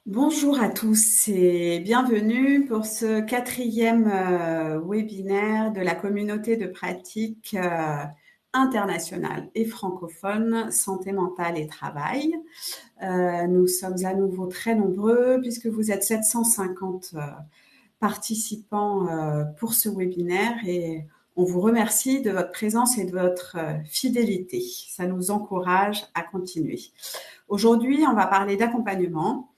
Bonjour à tous et bienvenue pour ce quatrième webinaire de la communauté de pratique internationale et francophone santé mentale et travail. Nous sommes à nouveau très nombreux puisque vous êtes 750 participants pour ce webinaire et on vous remercie de votre présence et de votre fidélité. Ça nous encourage à continuer. Aujourd'hui, on va parler d'accompagnement.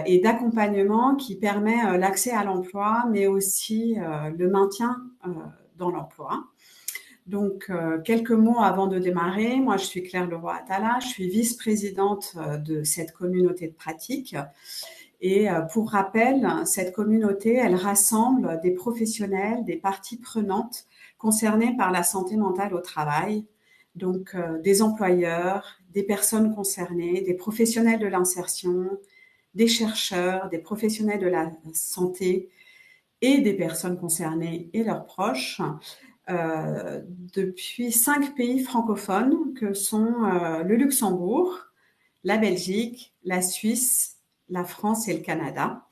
Et d'accompagnement qui permet l'accès à l'emploi, mais aussi le maintien dans l'emploi. Donc, quelques mots avant de démarrer. Moi, je suis Claire Leroy-Atala, je suis vice-présidente de cette communauté de pratique. Et pour rappel, cette communauté, elle rassemble des professionnels, des parties prenantes concernées par la santé mentale au travail, donc des employeurs, des personnes concernées, des professionnels de l'insertion, des chercheurs, des professionnels de la santé et des personnes concernées et leurs proches depuis 5 pays francophones que sont le Luxembourg, la Belgique, la Suisse, la France et le Canada.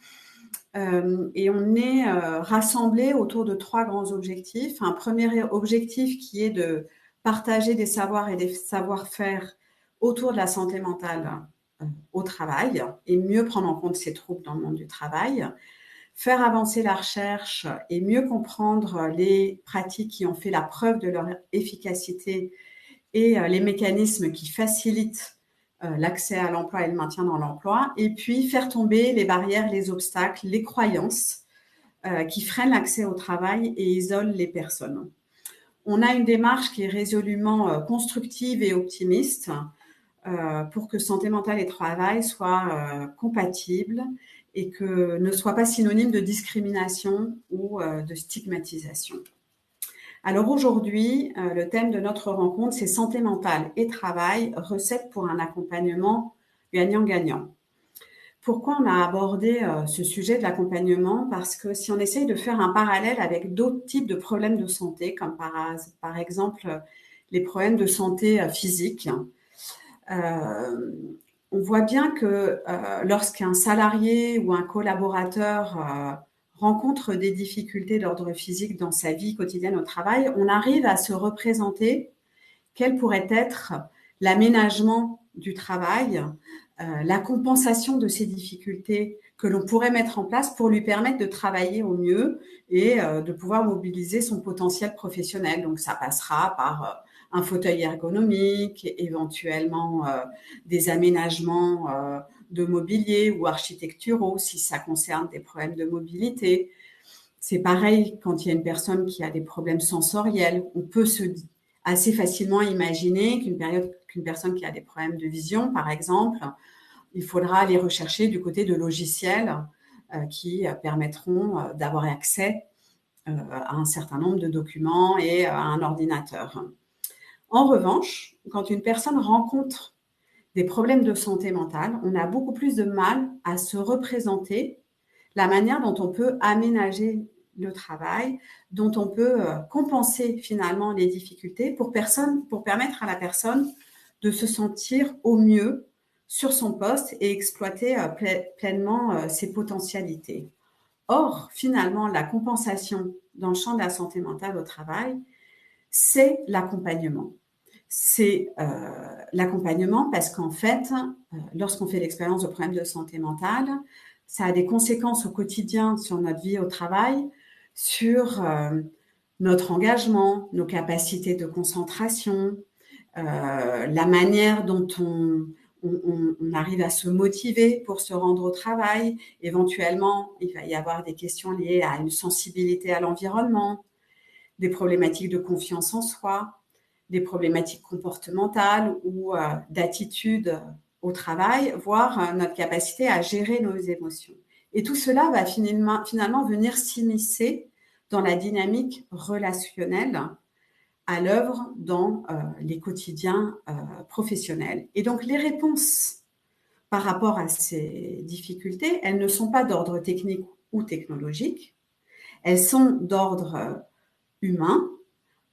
Et on est rassemblés autour de 3 grands objectifs. Un premier objectif qui est de partager des savoirs et des savoir-faire autour de la santé mentale au travail et mieux prendre en compte ces troubles dans le monde du travail, faire avancer la recherche et mieux comprendre les pratiques qui ont fait la preuve de leur efficacité et les mécanismes qui facilitent l'accès à l'emploi et le maintien dans l'emploi, et puis faire tomber les barrières, les obstacles, les croyances qui freinent l'accès au travail et isolent les personnes. On a une démarche qui est résolument constructive et optimiste pour que santé mentale et travail soient compatibles et que ne soient pas synonymes de discrimination ou de stigmatisation. Alors aujourd'hui, le thème de notre rencontre, c'est santé mentale et travail, recettes pour un accompagnement gagnant-gagnant. Pourquoi on a abordé ce sujet de l'accompagnement? Parce que si on essaye de faire un parallèle avec d'autres types de problèmes de santé, comme par exemple les problèmes de santé physique, on voit bien que lorsqu'un salarié ou un collaborateur rencontre des difficultés d'ordre physique dans sa vie quotidienne au travail, on arrive à se représenter quel pourrait être l'aménagement du travail, la compensation de ces difficultés que l'on pourrait mettre en place pour lui permettre de travailler au mieux et de pouvoir mobiliser son potentiel professionnel. Donc ça passera par un fauteuil ergonomique, éventuellement des aménagements de mobilier ou architecturaux si ça concerne des problèmes de mobilité. C'est pareil quand il y a une personne qui a des problèmes sensoriels. On peut assez facilement imaginer qu'une personne qui a des problèmes de vision, par exemple, il faudra aller rechercher du côté de logiciels qui permettront d'avoir accès à un certain nombre de documents et à un ordinateur. En revanche, quand une personne rencontre des problèmes de santé mentale, on a beaucoup plus de mal à se représenter la manière dont on peut aménager le travail, dont on peut compenser finalement les difficultés pour permettre à la personne de se sentir au mieux sur son poste et exploiter pleinement ses potentialités. Or, finalement, la compensation dans le champ de la santé mentale au travail, c'est l'accompagnement. C'est l'accompagnement parce qu'en fait, lorsqu'on fait l'expérience de problèmes de santé mentale, ça a des conséquences au quotidien sur notre vie au travail, sur notre engagement, nos capacités de concentration, la manière dont on arrive à se motiver pour se rendre au travail. Éventuellement, il va y avoir des questions liées à une sensibilité à l'environnement, des problématiques de confiance en soi, des problématiques comportementales ou d'attitude au travail, voire notre capacité à gérer nos émotions. Et tout cela va finalement venir s'immiscer dans la dynamique relationnelle à l'œuvre dans les quotidiens professionnels. Et donc, les réponses par rapport à ces difficultés, elles ne sont pas d'ordre technique ou technologique, elles sont d'ordre humain,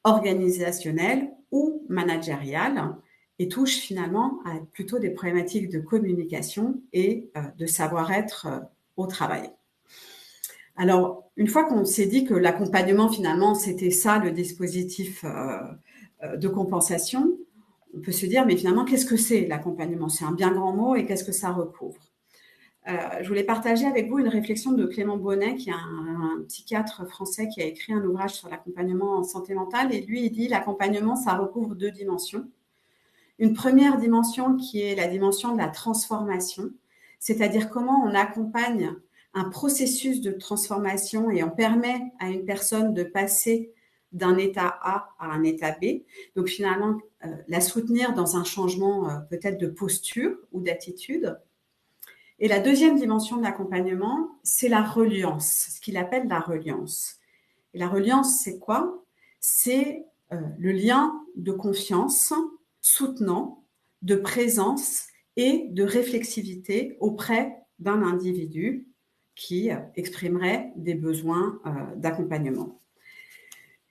organisationnel ou managérial, et touche finalement à plutôt des problématiques de communication et de savoir-être au travail. Alors, une fois qu'on s'est dit que l'accompagnement, finalement, c'était ça le dispositif de compensation, on peut se dire, mais finalement, qu'est-ce que c'est l'accompagnement? C'est un bien grand mot et qu'est-ce que ça recouvre? Je voulais partager avec vous une réflexion de Clément Bonnet, qui est un psychiatre français qui a écrit un ouvrage sur l'accompagnement en santé mentale. Et lui, il dit l'accompagnement, ça recouvre deux dimensions. Une première dimension qui est la dimension de la transformation, c'est-à-dire comment on accompagne un processus de transformation et on permet à une personne de passer d'un état A à un état B. Donc finalement, la soutenir dans un changement peut-être de posture ou d'attitude. Et la deuxième dimension de l'accompagnement, c'est la reliance, ce qu'il appelle la reliance. Et la reliance, c'est quoi? C'est le lien de confiance soutenant, de présence et de réflexivité auprès d'un individu qui exprimerait des besoins d'accompagnement.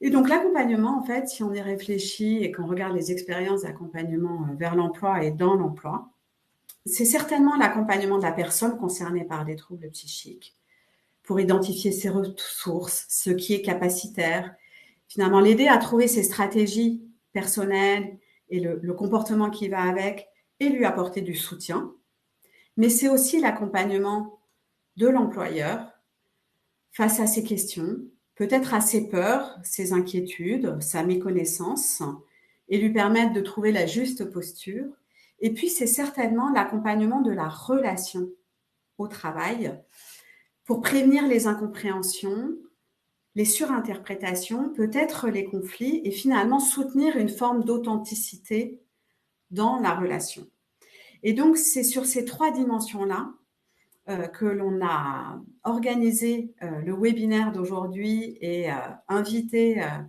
Et donc l'accompagnement, en fait, si on y réfléchit et qu'on regarde les expériences d'accompagnement vers l'emploi et dans l'emploi, c'est certainement l'accompagnement de la personne concernée par des troubles psychiques pour identifier ses ressources, ce qui est capacitaire, finalement l'aider à trouver ses stratégies personnelles et le comportement qui va avec et lui apporter du soutien. Mais c'est aussi l'accompagnement de l'employeur face à ses questions, peut-être à ses peurs, ses inquiétudes, sa méconnaissance, et lui permettre de trouver la juste posture. Et puis, c'est certainement l'accompagnement de la relation au travail pour prévenir les incompréhensions, les surinterprétations, peut-être les conflits, et finalement soutenir une forme d'authenticité dans la relation. Et donc, c'est sur ces trois dimensions-là que l'on a organisé le webinaire d'aujourd'hui et invité à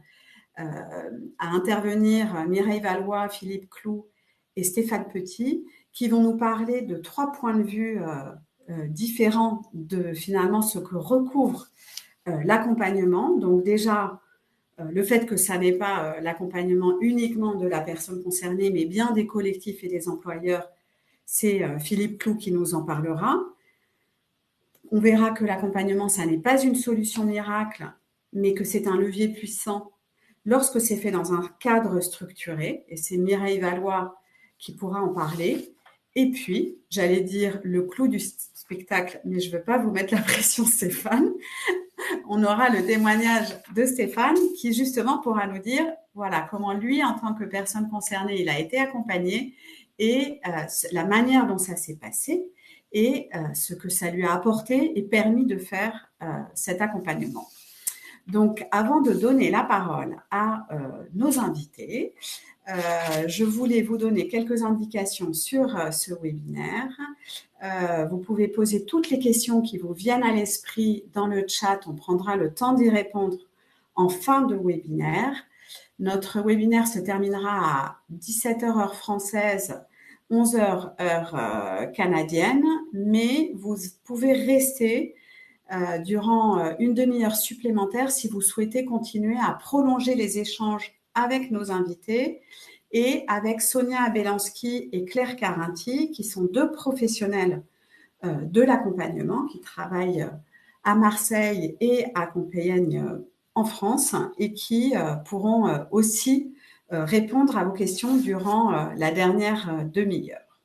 intervenir Mireille Valois, Philippe Cloux et Stéphane Petit, qui vont nous parler de trois points de vue différents de finalement ce que recouvre l'accompagnement. Donc déjà, le fait que ça n'est pas l'accompagnement uniquement de la personne concernée, mais bien des collectifs et des employeurs, c'est Philippe Cloux qui nous en parlera. On verra que l'accompagnement, ça n'est pas une solution miracle, mais que c'est un levier puissant lorsque c'est fait dans un cadre structuré. Et c'est Mireille Valois qui pourra en parler. Et puis, j'allais dire le clou du spectacle, mais je ne veux pas vous mettre la pression, Stéphane. On aura le témoignage de Stéphane qui, justement, pourra nous dire, voilà, comment lui, en tant que personne concernée, il a été accompagné et la manière dont ça s'est passé et ce que ça lui a apporté et permis de faire cet accompagnement. Donc, avant de donner la parole à nos invités, je voulais vous donner quelques indications sur ce webinaire. Vous pouvez poser toutes les questions qui vous viennent à l'esprit dans le chat. On prendra le temps d'y répondre en fin de webinaire. Notre webinaire se terminera à 17h heure française, 11h heure canadienne, mais vous pouvez rester durant une demi-heure supplémentaire si vous souhaitez continuer à prolonger les échanges avec nos invités et avec Sonia Abelanski et Claire Carinti, qui sont deux professionnels de l'accompagnement qui travaillent à Marseille et à Compiègne en France et qui pourront aussi répondre à vos questions durant la dernière demi-heure.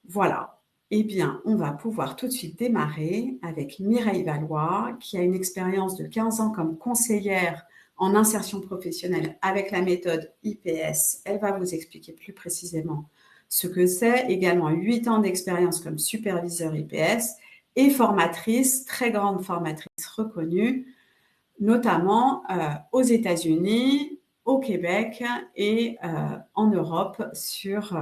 Voilà. Eh bien, on va pouvoir tout de suite démarrer avec Mireille Valois, qui a une expérience de 15 ans comme conseillère en insertion professionnelle avec la méthode IPS. Elle va vous expliquer plus précisément ce que c'est. Également 8 ans d'expérience comme superviseur IPS et formatrice, très grande formatrice reconnue, notamment aux États-Unis, au Québec et en Europe sur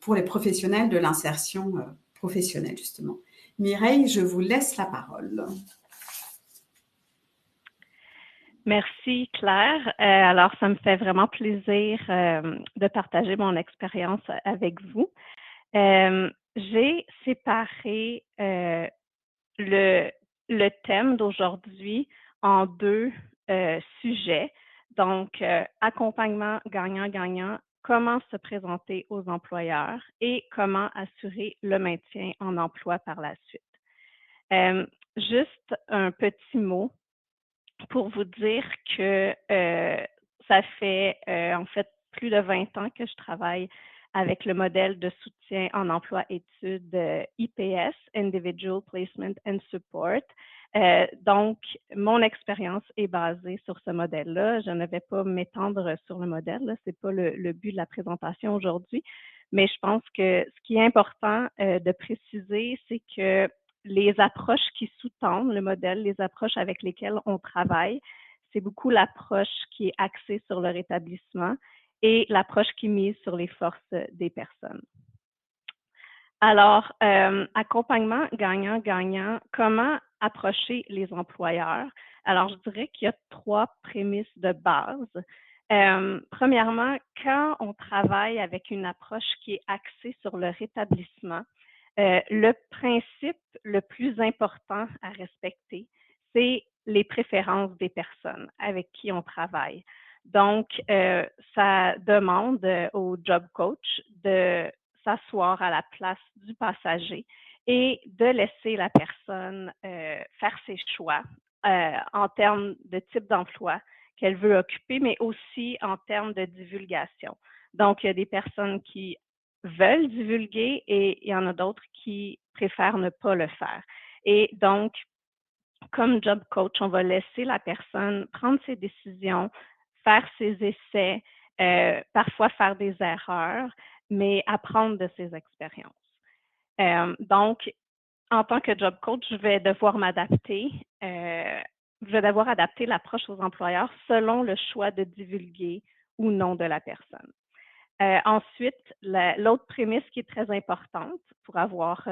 pour les professionnels de l'insertion professionnelle, justement. Mireille, je vous laisse la parole. Merci Claire. Alors, ça me fait vraiment plaisir de partager mon expérience avec vous. J'ai séparé le thème d'aujourd'hui en deux sujets. Donc, accompagnement gagnant-gagnant comment se présenter aux employeurs et comment assurer le maintien en emploi par la suite. Juste un petit mot pour vous dire que ça fait en fait plus de 20 ans que je travaille avec le modèle de soutien en emploi-études IPS, Individual Placement and Support. Donc, mon expérience est basée sur ce modèle-là. Je ne vais pas m'étendre sur le modèle, ce n'est pas le but de la présentation aujourd'hui, mais je pense que ce qui est important de préciser, c'est que les approches qui sous-tendent le modèle, les approches avec lesquelles on travaille, c'est beaucoup l'approche qui est axée sur le rétablissement et l'approche qui mise sur les forces des personnes. Alors, accompagnement gagnant-gagnant, comment approcher les employeurs? Alors, je dirais qu'il y a 3 prémices de base. Premièrement, quand on travaille avec une approche qui est axée sur le rétablissement, le principe le plus important à respecter, c'est les préférences des personnes avec qui on travaille. Donc, ça demande au job coach de s'asseoir à la place du passager et de laisser la personne faire ses choix en termes de type d'emploi qu'elle veut occuper, mais aussi en termes de divulgation. Donc, il y a des personnes qui veulent divulguer et il y en a d'autres qui préfèrent ne pas le faire. Et donc, comme job coach, on va laisser la personne prendre ses décisions, faire ses essais, parfois faire des erreurs, mais apprendre de ses expériences. Donc, en tant que job coach, je vais devoir m'adapter. Je vais devoir adapter l'approche aux employeurs selon le choix de divulguer ou non de la personne. Ensuite, l'autre prémisse qui est très importante pour avoir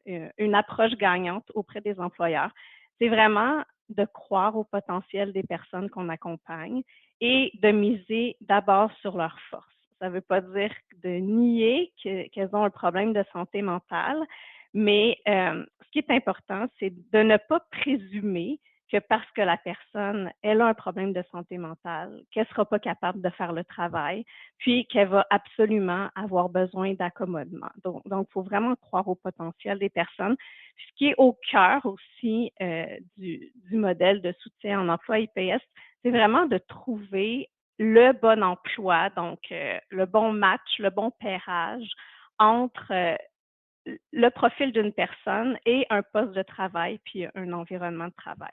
une approche gagnante auprès des employeurs, c'est vraiment de croire au potentiel des personnes qu'on accompagne et de miser d'abord sur leurs forces. Ça ne veut pas dire de nier qu'elles ont un problème de santé mentale, mais ce qui est important, c'est de ne pas présumer que parce que la personne, elle a un problème de santé mentale, qu'elle ne sera pas capable de faire le travail, puis qu'elle va absolument avoir besoin d'accommodement. Donc, il faut vraiment croire au potentiel des personnes. Ce qui est au cœur aussi du modèle de soutien en emploi IPS, c'est vraiment de trouver le bon emploi, donc le bon match, le bon pairage entre le profil d'une personne et un poste de travail, puis un environnement de travail.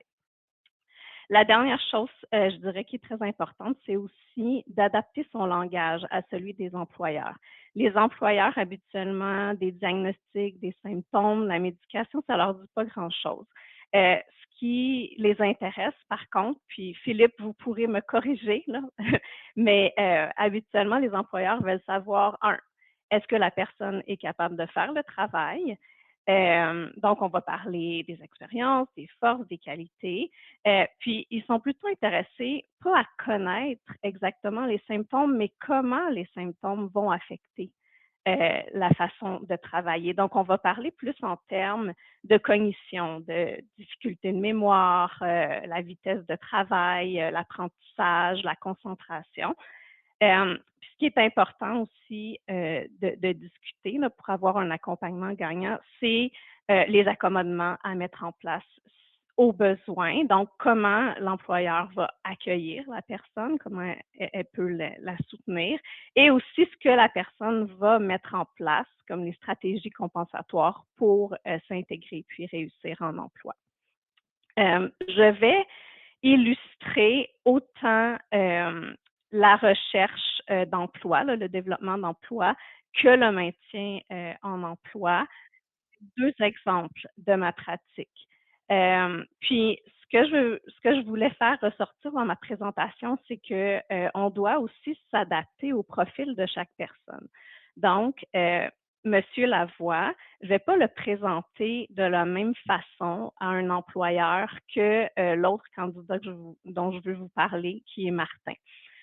La dernière chose, je dirais, qui est très importante, c'est aussi d'adapter son langage à celui des employeurs. Les employeurs, habituellement, des diagnostics, des symptômes, la médication, ça leur dit pas grand-chose. Ce qui les intéresse, par contre, puis Philippe, vous pourrez me corriger, là, mais habituellement, les employeurs veulent savoir, est-ce que la personne est capable de faire le travail? Donc, on va parler des expériences, des forces, des qualités. Puis, ils sont plutôt intéressés, pas à connaître exactement les symptômes, mais comment les symptômes vont affecter la façon de travailler. Donc, on va parler plus en termes de cognition, de difficulté de mémoire, la vitesse de travail, l'apprentissage, la concentration. Ce qui est important aussi de discuter là, pour avoir un accompagnement gagnant, c'est les accommodements à mettre en place aux besoins. Donc, comment l'employeur va accueillir la personne, comment elle peut la soutenir, et aussi ce que la personne va mettre en place comme les stratégies compensatoires pour s'intégrer puis réussir en emploi. Je vais illustrer autant la recherche d'emploi, le développement d'emploi, que le maintien en emploi. 2 exemples de ma pratique. Puis, ce que je voulais faire ressortir dans ma présentation, c'est que on doit aussi s'adapter au profil de chaque personne. Donc, Monsieur Lavoie, je ne vais pas le présenter de la même façon à un employeur que l'autre candidat dont je veux vous parler, qui est Martin.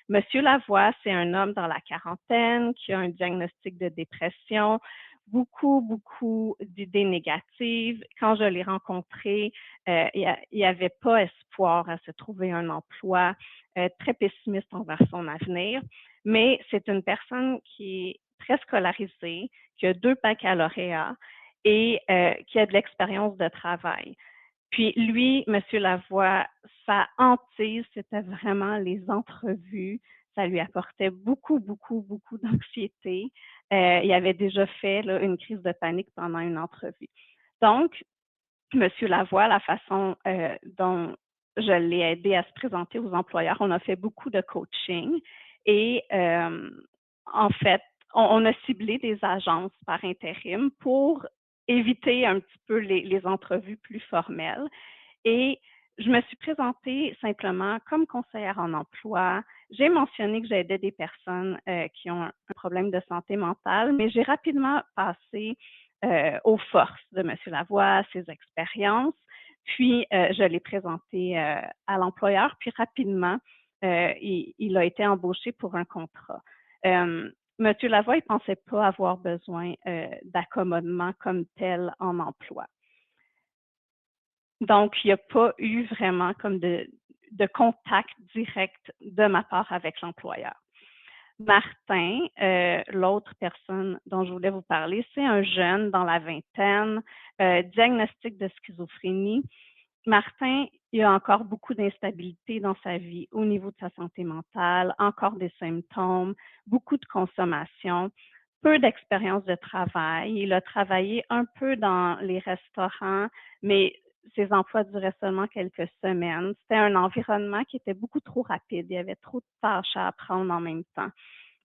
Monsieur Lavoie, c'est un homme dans la quarantaine qui a un diagnostic de dépression. beaucoup d'idées négatives. Quand je l'ai rencontré, il n'y avait pas espoir à se trouver un emploi, très pessimiste envers son avenir, mais c'est une personne qui est très scolarisée, qui a 2 baccalauréats et qui a de l'expérience de travail. Puis lui, Monsieur Lavoie, sa hantise, c'était vraiment les entrevues. Ça lui apportait beaucoup d'anxiété. Il avait déjà fait là, une crise de panique pendant une entrevue. Donc, Monsieur Lavoie, la façon dont je l'ai aidé à se présenter aux employeurs, on a fait beaucoup de coaching et en fait, on a ciblé des agences par intérim pour éviter un petit peu les entrevues plus formelles. Et je me suis présentée simplement comme conseillère en emploi. J'ai mentionné que j'aidais des personnes qui ont un problème de santé mentale, mais j'ai rapidement passé aux forces de M. Lavoie, ses expériences. Puis, je l'ai présenté à l'employeur, puis rapidement, il a été embauché pour un contrat. Monsieur Lavoie, il ne pensait pas avoir besoin d'accommodement comme tel en emploi. Donc, il n'y a pas eu vraiment comme de contact direct de ma part avec l'employeur. Martin, l'autre personne dont je voulais vous parler, c'est un jeune dans la vingtaine, diagnostic de schizophrénie. Martin, il a encore beaucoup d'instabilité dans sa vie au niveau de sa santé mentale, encore des symptômes, beaucoup de consommation, peu d'expérience de travail. Il a travaillé un peu dans les restaurants, mais ses emplois duraient seulement quelques semaines. C'était un environnement qui était beaucoup trop rapide. Il y avait trop de tâches à apprendre en même temps.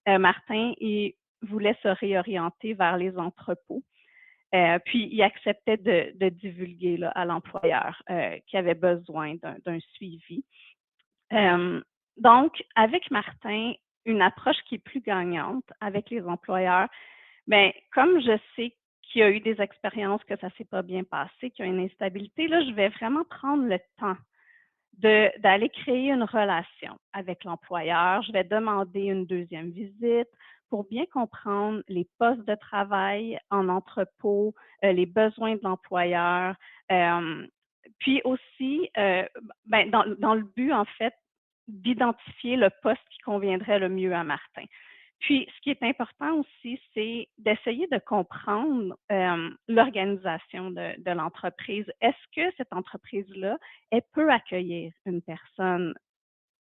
Martin, il voulait se réorienter vers les entrepôts. Puis, il acceptait de divulguer là, à l'employeur qui avait besoin d'un suivi. Donc, avec Martin, une approche qui est plus gagnante avec les employeurs, bien, comme je sais qu'il y a eu des expériences que ça ne s'est pas bien passé, qu'il y a une instabilité, là, je vais vraiment prendre le temps d'aller créer une relation avec l'employeur. Je vais demander une deuxième visite pour bien comprendre les postes de travail en entrepôt, les besoins de l'employeur. Puis aussi, ben, dans le but, en fait, d'identifier le poste qui conviendrait le mieux à Martin. Puis, ce qui est important aussi, c'est d'essayer de comprendre l'organisation de l'entreprise. Est-ce que cette entreprise-là, elle peut accueillir une personne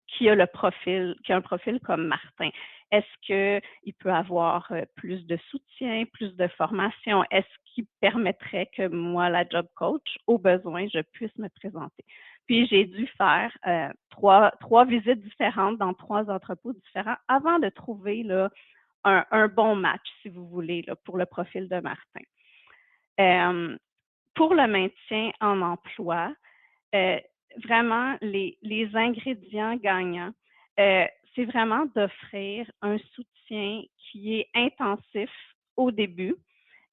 qui a un profil comme Martin? Est-ce qu'il peut avoir plus de soutien, plus de formation? Est-ce qu'il permettrait que moi, la job coach, au besoin, je puisse me présenter? Puis j'ai dû faire trois visites différentes dans 3 entrepôts différents avant de trouver là, un bon match, si vous voulez, là, pour le profil de Martin. Pour le maintien en emploi, vraiment, les ingrédients gagnants, c'est vraiment d'offrir un soutien qui est intensif au début,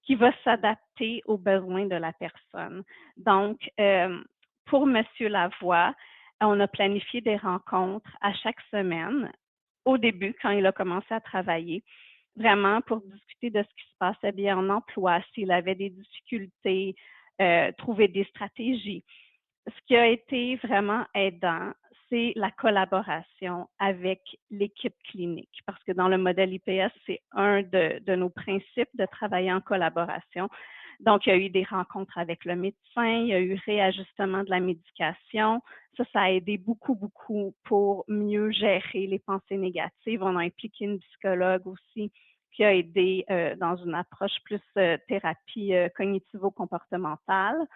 qui va s'adapter aux besoins de la personne. Donc, pour Monsieur Lavoie, on a planifié des rencontres à chaque semaine au début, quand il a commencé à travailler, vraiment pour discuter de ce qui se passait bien en emploi, s'il avait des difficultés, trouver des stratégies. Ce qui a été vraiment aidant, c'est la collaboration avec l'équipe clinique, parce que dans le modèle IPS, c'est un de nos principes de travailler en collaboration. Donc, il y a eu des rencontres avec le médecin, il y a eu réajustement de la médication. Ça a aidé beaucoup pour mieux gérer les pensées négatives. On a impliqué une psychologue aussi qui a aidé dans une approche plus thérapie cognitivo-comportementale.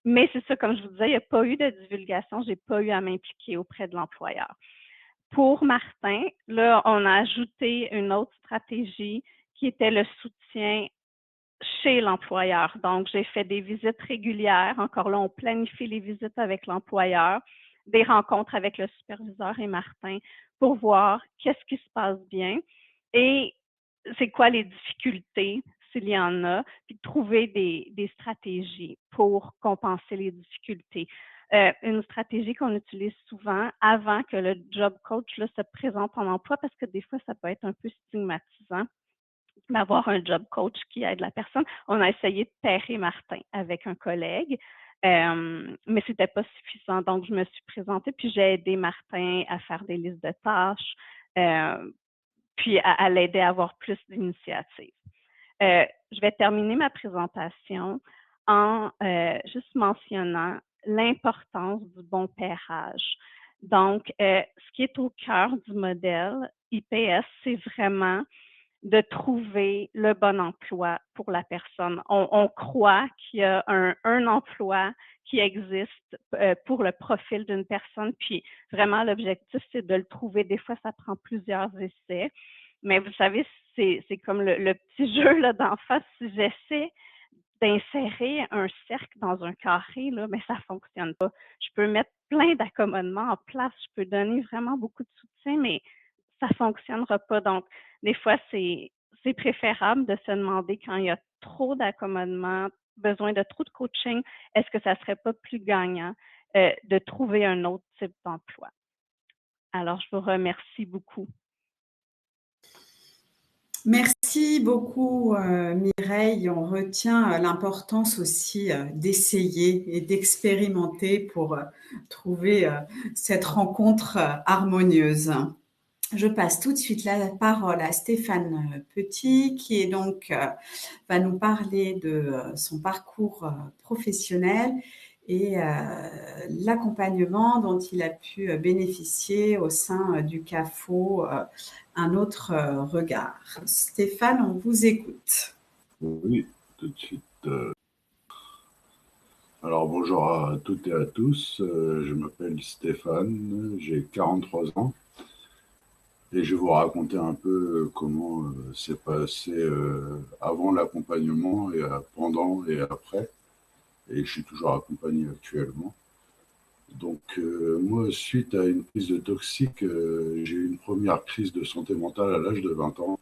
Mais c'est ça, comme je vous disais, il n'y a pas eu de divulgation, je n'ai pas eu à m'impliquer auprès de l'employeur. Pour Martin, là, on a ajouté une autre stratégie qui était le soutien chez l'employeur. Donc, j'ai fait des visites régulières. Encore là, on planifie les visites avec l'employeur, des rencontres avec le superviseur et Martin pour voir qu'est-ce qui se passe bien et c'est quoi les difficultés s'il y en a, puis trouver des stratégies pour compenser les difficultés. Une stratégie qu'on utilise souvent avant que le job coach là, se présente en emploi parce que des fois, ça peut être un peu stigmatisant d'avoir un job coach qui aide la personne. On a essayé de pairer Martin avec un collègue, mais c'était pas suffisant. Donc, je me suis présentée, puis j'ai aidé Martin à faire des listes de tâches, puis à l'aider à avoir plus d'initiatives. Je vais terminer ma présentation en juste mentionnant l'importance du bon pairage. Donc, ce qui est au cœur du modèle IPS, c'est vraiment de trouver le bon emploi pour la personne. On croit qu'il y a un emploi qui existe pour le profil d'une personne, puis vraiment l'objectif, c'est de le trouver. Des fois, ça prend plusieurs essais, mais vous savez, c'est comme le petit jeu là d'en face. Si j'essaie d'insérer un cercle dans un carré, là, mais ça ne fonctionne pas. Je peux mettre plein d'accommodements en place, je peux donner vraiment beaucoup de soutien, mais ça ne fonctionnera pas. Donc, des fois, c'est préférable de se demander quand il y a trop d'accommodements, besoin de trop de coaching, est-ce que ça ne serait pas plus gagnant de trouver un autre type d'emploi? Alors, je vous remercie beaucoup. Merci beaucoup, Mireille. On retient l'importance aussi d'essayer et d'expérimenter pour trouver cette rencontre harmonieuse. Je passe tout de suite la parole à Stéphane Petit, qui est donc va nous parler de son parcours professionnel et l'accompagnement dont il a pu bénéficier au sein du CAFO, un autre regard. Stéphane, on vous écoute. Oui, tout de suite. Alors bonjour à toutes et à tous, je m'appelle Stéphane, j'ai 43 ans et je vais vous raconter un peu comment s'est passé avant l'accompagnement et pendant et après. Et je suis toujours accompagné actuellement. Donc moi, suite à une crise de toxique, j'ai eu une première crise de santé mentale à l'âge de 20 ans.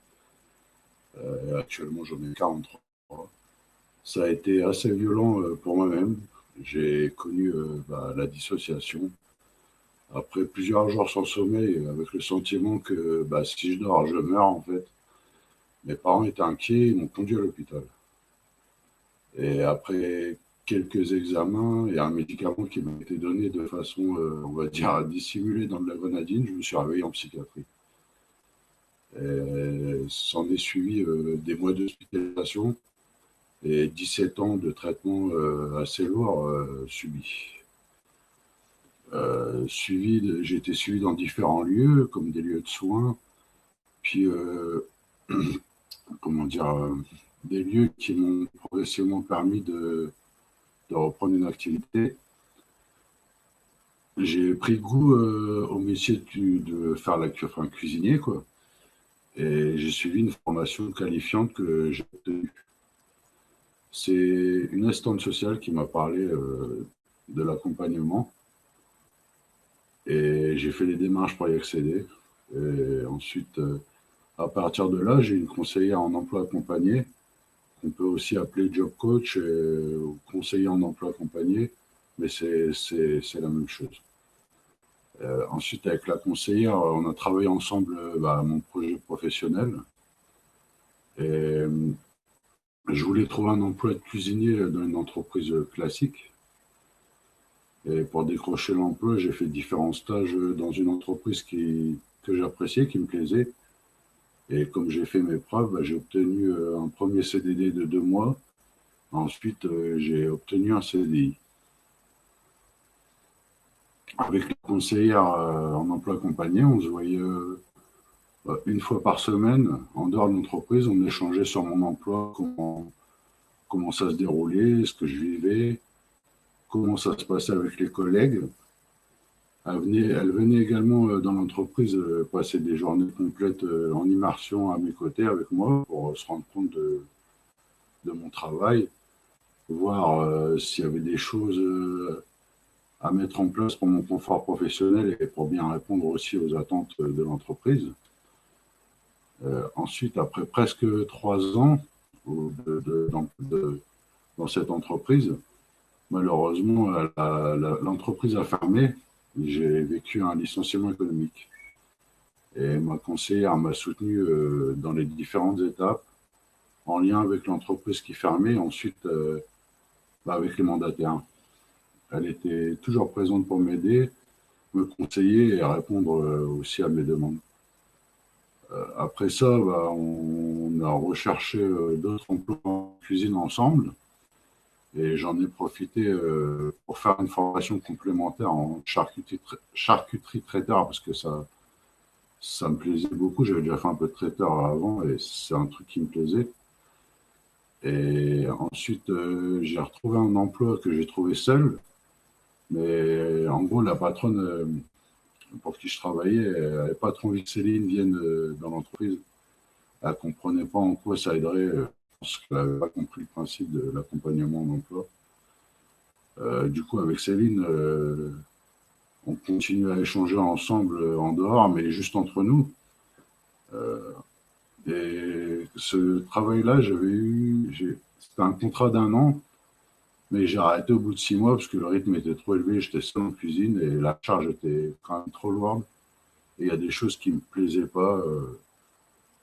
Actuellement, j'en ai 43. Ça a été assez violent pour moi-même. J'ai connu la dissociation. Après plusieurs jours sans sommeil, avec le sentiment que si je dors, je meurs en fait. Mes parents étaient inquiets, ils m'ont conduit à l'hôpital. Et après quelques examens et un médicament qui m'a été donné de façon, on va dire, dissimulée dans de la grenadine, je me suis réveillé en psychiatrie. S'en est suivi des mois d'hospitalisation et 17 ans de traitement assez lourd subis. J'ai été suivi dans différents lieux, comme des lieux de soins, puis des lieux qui m'ont progressivement permis de reprendre une activité. J'ai pris goût au métier de faire cuisinier, quoi. Et j'ai suivi une formation qualifiante que j'ai obtenue. C'est une assistante sociale qui m'a parlé de l'accompagnement. Et j'ai fait les démarches pour y accéder. Et ensuite, à partir de là, j'ai une conseillère en emploi accompagné, qu'on peut aussi appeler job coach ou conseiller en emploi accompagné, mais c'est la même chose. Ensuite, avec la conseillère, on a travaillé ensemble à mon projet professionnel. Et je voulais trouver un emploi de cuisinier dans une entreprise classique. Et pour décrocher l'emploi, j'ai fait différents stages dans une entreprise que j'appréciais, qui me plaisait. Et comme j'ai fait mes preuves, j'ai obtenu un premier CDD de 2 mois. Ensuite, j'ai obtenu un CDI. Avec la conseillère en emploi accompagné, on se voyait une fois par semaine en dehors de l'entreprise. On échangeait sur mon emploi, comment ça se déroulait, ce que je vivais, comment ça se passait avec les collègues. Elle venait également dans l'entreprise passer des journées complètes en immersion à mes côtés avec moi pour se rendre compte de mon travail, voir s'il y avait des choses à mettre en place pour mon confort professionnel et pour bien répondre aussi aux attentes de l'entreprise. Ensuite, après presque 3 ans dans cette entreprise, malheureusement, l'entreprise a fermé. J'ai vécu un licenciement économique. Et ma conseillère m'a soutenu dans les différentes étapes. en lien avec l'entreprise qui fermait, ensuite avec les mandataires. Elle était toujours présente pour m'aider, me conseiller et répondre aussi à mes demandes. Après ça, on a recherché d'autres emplois en cuisine ensemble et j'en ai profité pour faire une formation complémentaire en charcuterie traiteur parce que ça me plaisait beaucoup. J'avais déjà fait un peu de traiteur avant et c'est un truc qui me plaisait. Et ensuite, j'ai retrouvé un emploi que j'ai trouvé seul. Mais en gros, la patronne pour qui je travaillais, elle n'avait pas trop envie que Céline vienne dans l'entreprise. Elle ne comprenait pas en quoi ça aiderait, parce qu'elle n'avait pas compris le principe de l'accompagnement en emploi. Du coup, avec Céline, on continue à échanger ensemble en dehors, mais juste entre nous. Et ce travail-là, c'était un contrat d'1 an, mais j'ai arrêté au bout de 6 mois parce que le rythme était trop élevé, j'étais seul en cuisine et la charge était quand même trop lourde. Et il y a des choses qui ne me plaisaient pas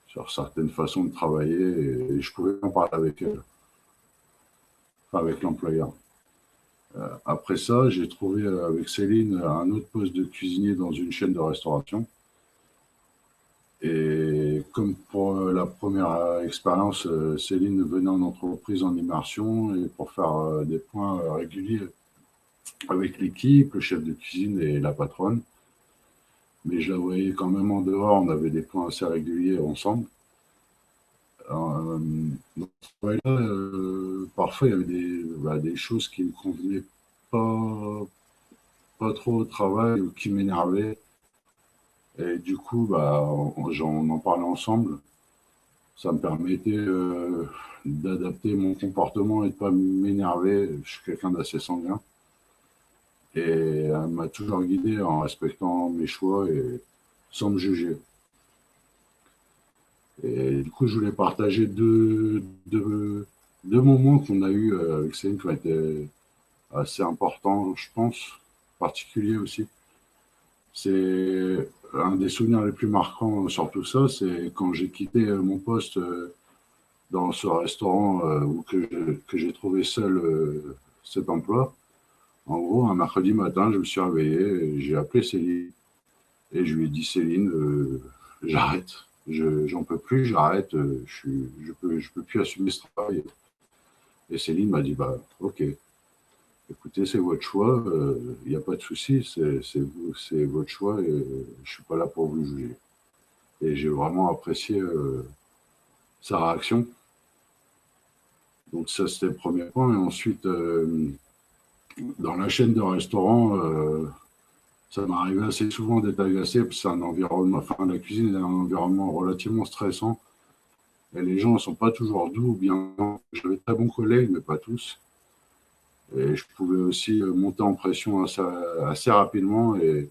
sur certaines façons de travailler et je pouvais en parler avec elle, enfin avec l'employeur. Après ça, j'ai trouvé avec Céline un autre poste de cuisinier dans une chaîne de restauration. Et comme pour la première expérience, Céline venait en entreprise en immersion et pour faire des points réguliers avec l'équipe, le chef de cuisine et la patronne. Mais je la voyais quand même en dehors, on avait des points assez réguliers ensemble. Dans ce travail-là, parfois il y avait des choses qui ne me convenaient pas trop au travail ou qui m'énervaient. Et du coup, on en parlait ensemble. Ça me permettait d'adapter mon comportement et de ne pas m'énerver. Je suis quelqu'un d'assez sanguin. Et elle m'a toujours guidé en respectant mes choix et sans me juger. Et du coup, je voulais partager deux moments qu'on a eus avec Céline qui ont été assez importants, je pense, particuliers aussi. C'est un des souvenirs les plus marquants sur tout ça, c'est quand j'ai quitté mon poste dans ce restaurant que j'ai trouvé seul cet emploi. En gros, un mercredi matin, je me suis réveillé, j'ai appelé Céline et je lui ai dit Céline, j'arrête, j'en peux plus, j'arrête, je peux plus assumer ce travail. Et Céline m'a dit ok, écoutez, c'est votre choix, il n'y a pas de souci, c'est votre choix et je suis pas là pour vous juger. Et j'ai vraiment apprécié sa réaction. Donc ça, c'était le premier point. Et ensuite, dans la chaîne de restaurants, ça m'arrivait assez souvent d'être agacé parce que c'est un environnement, enfin la cuisine est un environnement relativement stressant. Et les gens ne sont pas toujours doux ou bien. J'avais de très bons collègues, mais pas tous. Et je pouvais aussi monter en pression assez rapidement. Et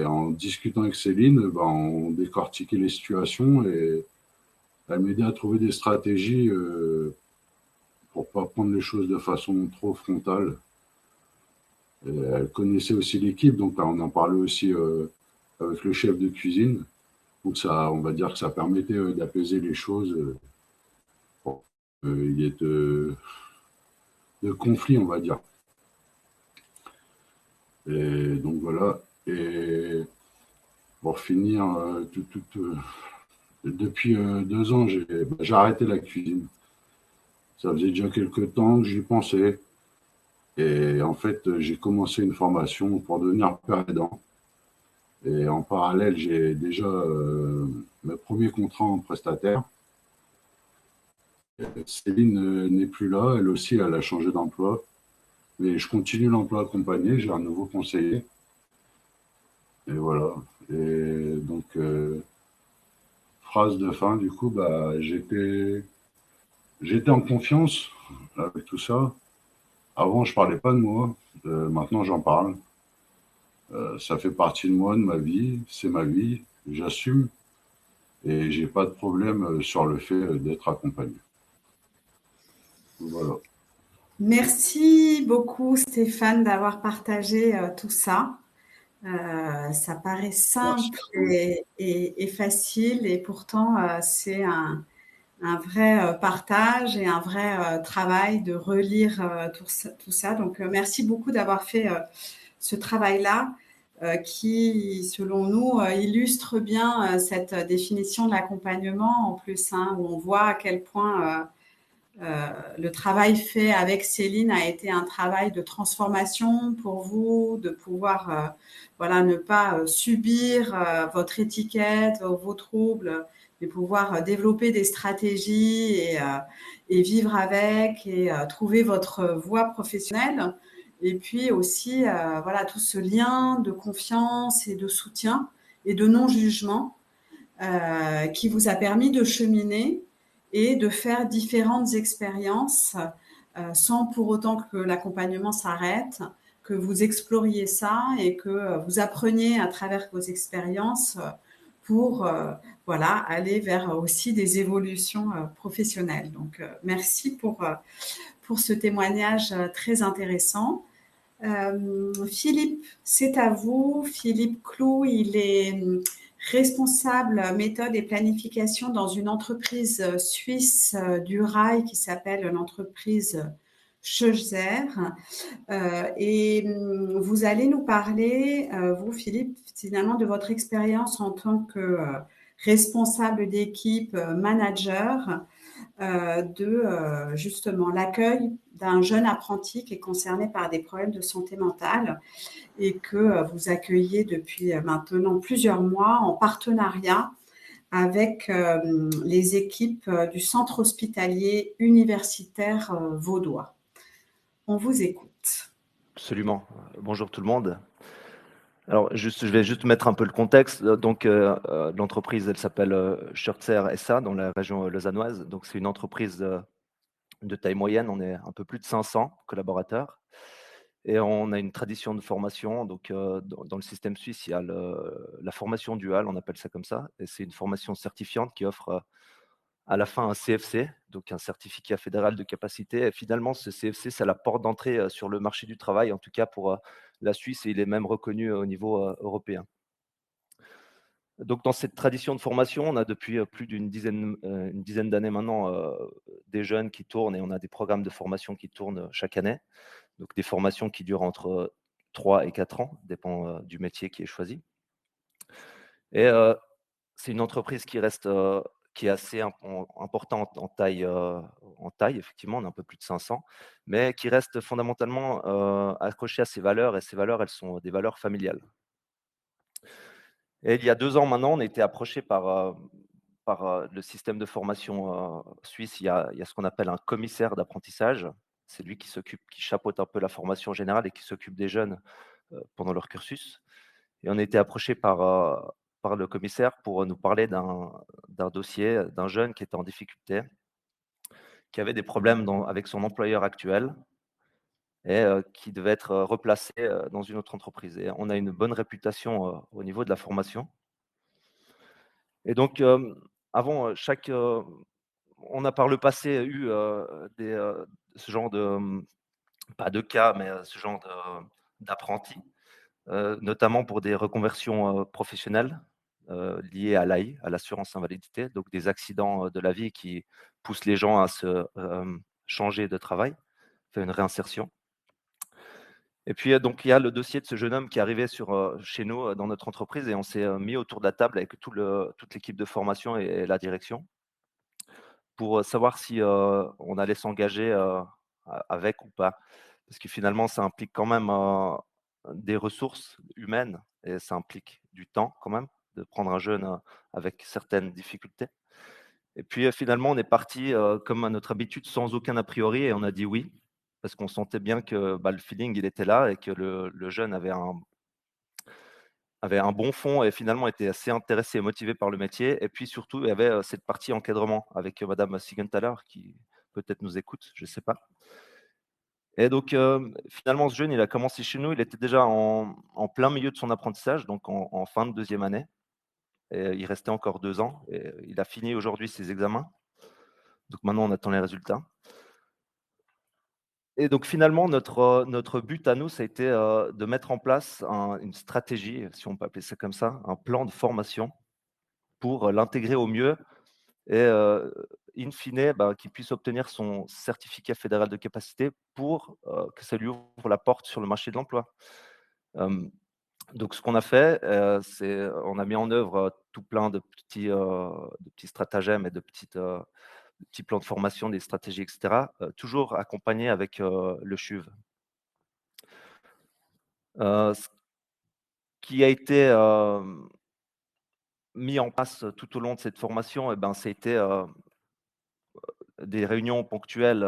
en discutant avec Céline, on décortiquait les situations et elle m'aidait à trouver des stratégies pour ne pas prendre les choses de façon trop frontale. Et elle connaissait aussi l'équipe, donc on en parlait aussi avec le chef de cuisine. Donc ça, on va dire que ça permettait d'apaiser les choses. Il y ait de conflit, on va dire. Et donc voilà. Et pour finir, depuis 2 ans, j'ai arrêté la cuisine. Ça faisait déjà quelques temps que j'y pensais. Et en fait, j'ai commencé une formation pour devenir père aidant. Et en parallèle, j'ai déjà mes premiers contrats en prestataire. Céline n'est plus là, elle aussi, elle a changé d'emploi. Mais je continue l'emploi accompagné, j'ai un nouveau conseiller. Et voilà. Et donc, phrase de fin, du coup, j'étais en confiance avec tout ça. Avant, je parlais pas de moi. Maintenant, j'en parle. Ça fait partie de moi, de ma vie. C'est ma vie. J'assume. Et j'ai pas de problème sur le fait d'être accompagné. Voilà. Merci beaucoup Stéphane d'avoir partagé tout ça. Ça paraît simple et facile et pourtant c'est un vrai partage et un vrai travail de relire tout ça. Donc, merci beaucoup d'avoir fait ce travail-là qui, selon nous, illustre bien cette définition de l'accompagnement en plus, hein, où on voit à quel point le travail fait avec Céline a été un travail de transformation pour vous, de pouvoir voilà, ne pas subir votre étiquette, vos troubles, mais pouvoir développer des stratégies et vivre avec et trouver votre voie professionnelle. Et puis aussi, voilà, tout ce lien de confiance et de soutien et de non-jugement qui vous a permis de cheminer et de faire différentes expériences sans pour autant que l'accompagnement s'arrête, que vous exploriez ça et que vous appreniez à travers vos expériences pour voilà, aller vers aussi des évolutions professionnelles. Donc, merci pour ce témoignage très intéressant. Philippe, c'est à vous. Philippe Clou, il est responsable méthode et planification dans une entreprise suisse du rail qui s'appelle l'entreprise Scheuzer. Et vous allez nous parler, vous Philippe, finalement de votre expérience en tant que responsable d'équipe, manager, de justement l'accueil d'un jeune apprenti qui est concerné par des problèmes de santé mentale et que vous accueillez depuis maintenant plusieurs mois en partenariat avec les équipes du centre hospitalier universitaire vaudois. On vous écoute. Absolument. Bonjour tout le monde. Alors, je vais juste mettre un peu le contexte. Donc, l'entreprise, elle s'appelle Schürzer SA dans la région lausannoise. Donc, c'est une entreprise de taille moyenne. On est un peu plus de 500 collaborateurs. Et on a une tradition de formation. Donc, dans le système suisse, il y a la formation duale, on appelle ça comme ça. Et c'est une formation certifiante qui offre à la fin un CFC, donc un certificat fédéral de capacité. Et finalement, ce CFC, c'est la porte d'entrée sur le marché du travail, en tout cas pour la Suisse, et il est même reconnu au niveau européen. Donc, dans cette tradition de formation, on a depuis plus d'une dizaine d'années maintenant des jeunes qui tournent et on a des programmes de formation qui tournent chaque année. Donc, des formations qui durent entre 3 et 4 ans, dépend du métier qui est choisi. Et c'est une entreprise qui reste, qui est assez importante en taille, effectivement, on est un peu plus de 500, mais qui reste fondamentalement accrochée à ses valeurs, et ces valeurs, elles sont des valeurs familiales. Et il y a 2 ans maintenant, on a été approché par le système de formation suisse. Il y a ce qu'on appelle un commissaire d'apprentissage. C'est lui qui chapeaute un peu la formation générale et qui s'occupe des jeunes pendant leur cursus. Et on a été approché par le commissaire pour nous parler d'un dossier d'un jeune qui était en difficulté, qui avait des problèmes avec son employeur actuel et qui devait être replacé dans une autre entreprise. Et on a une bonne réputation au niveau de la formation. Et donc, avant, on a par le passé eu ce genre de, pas de cas, mais ce genre d'apprentis, notamment pour des reconversions professionnelles liées à l'AI, à l'assurance invalidité, donc des accidents de la vie qui poussent les gens à se changer de travail, faire une réinsertion. Et puis, donc, il y a le dossier de ce jeune homme qui est arrivé chez nous, dans notre entreprise, et on s'est mis autour de la table avec toute l'équipe de formation et la direction pour savoir si on allait s'engager avec ou pas. Parce que finalement, ça implique quand même des ressources humaines et ça implique du temps quand même de prendre un jeune avec certaines difficultés. Et puis finalement, on est parti comme à notre habitude sans aucun a priori et on a dit oui parce qu'on sentait bien que le feeling il était là et que le jeune avait un bon fond et finalement était assez intéressé et motivé par le métier. Et puis surtout, il y avait cette partie encadrement avec Madame Sigenthaler qui peut-être nous écoute, je ne sais pas. Et donc, finalement, ce jeune, il a commencé chez nous, il était déjà en plein milieu de son apprentissage, donc en fin de 2e année. Et il restait encore 2 ans. Et il a fini aujourd'hui ses examens. Donc maintenant, on attend les résultats. Et donc finalement, notre but à nous, ça a été de mettre en place une stratégie, si on peut appeler ça comme ça, un plan de formation pour l'intégrer au mieux et in fine, qu'il puisse obtenir son certificat fédéral de capacité pour que ça lui ouvre la porte sur le marché de l'emploi. Donc ce qu'on a fait, c'est on a mis en œuvre tout plein de petits stratagèmes et de petits plans de formation, des stratégies, et cetera, toujours accompagnés avec le CHUV. Ce qui a été mis en place tout au long de cette formation, c'était des réunions ponctuelles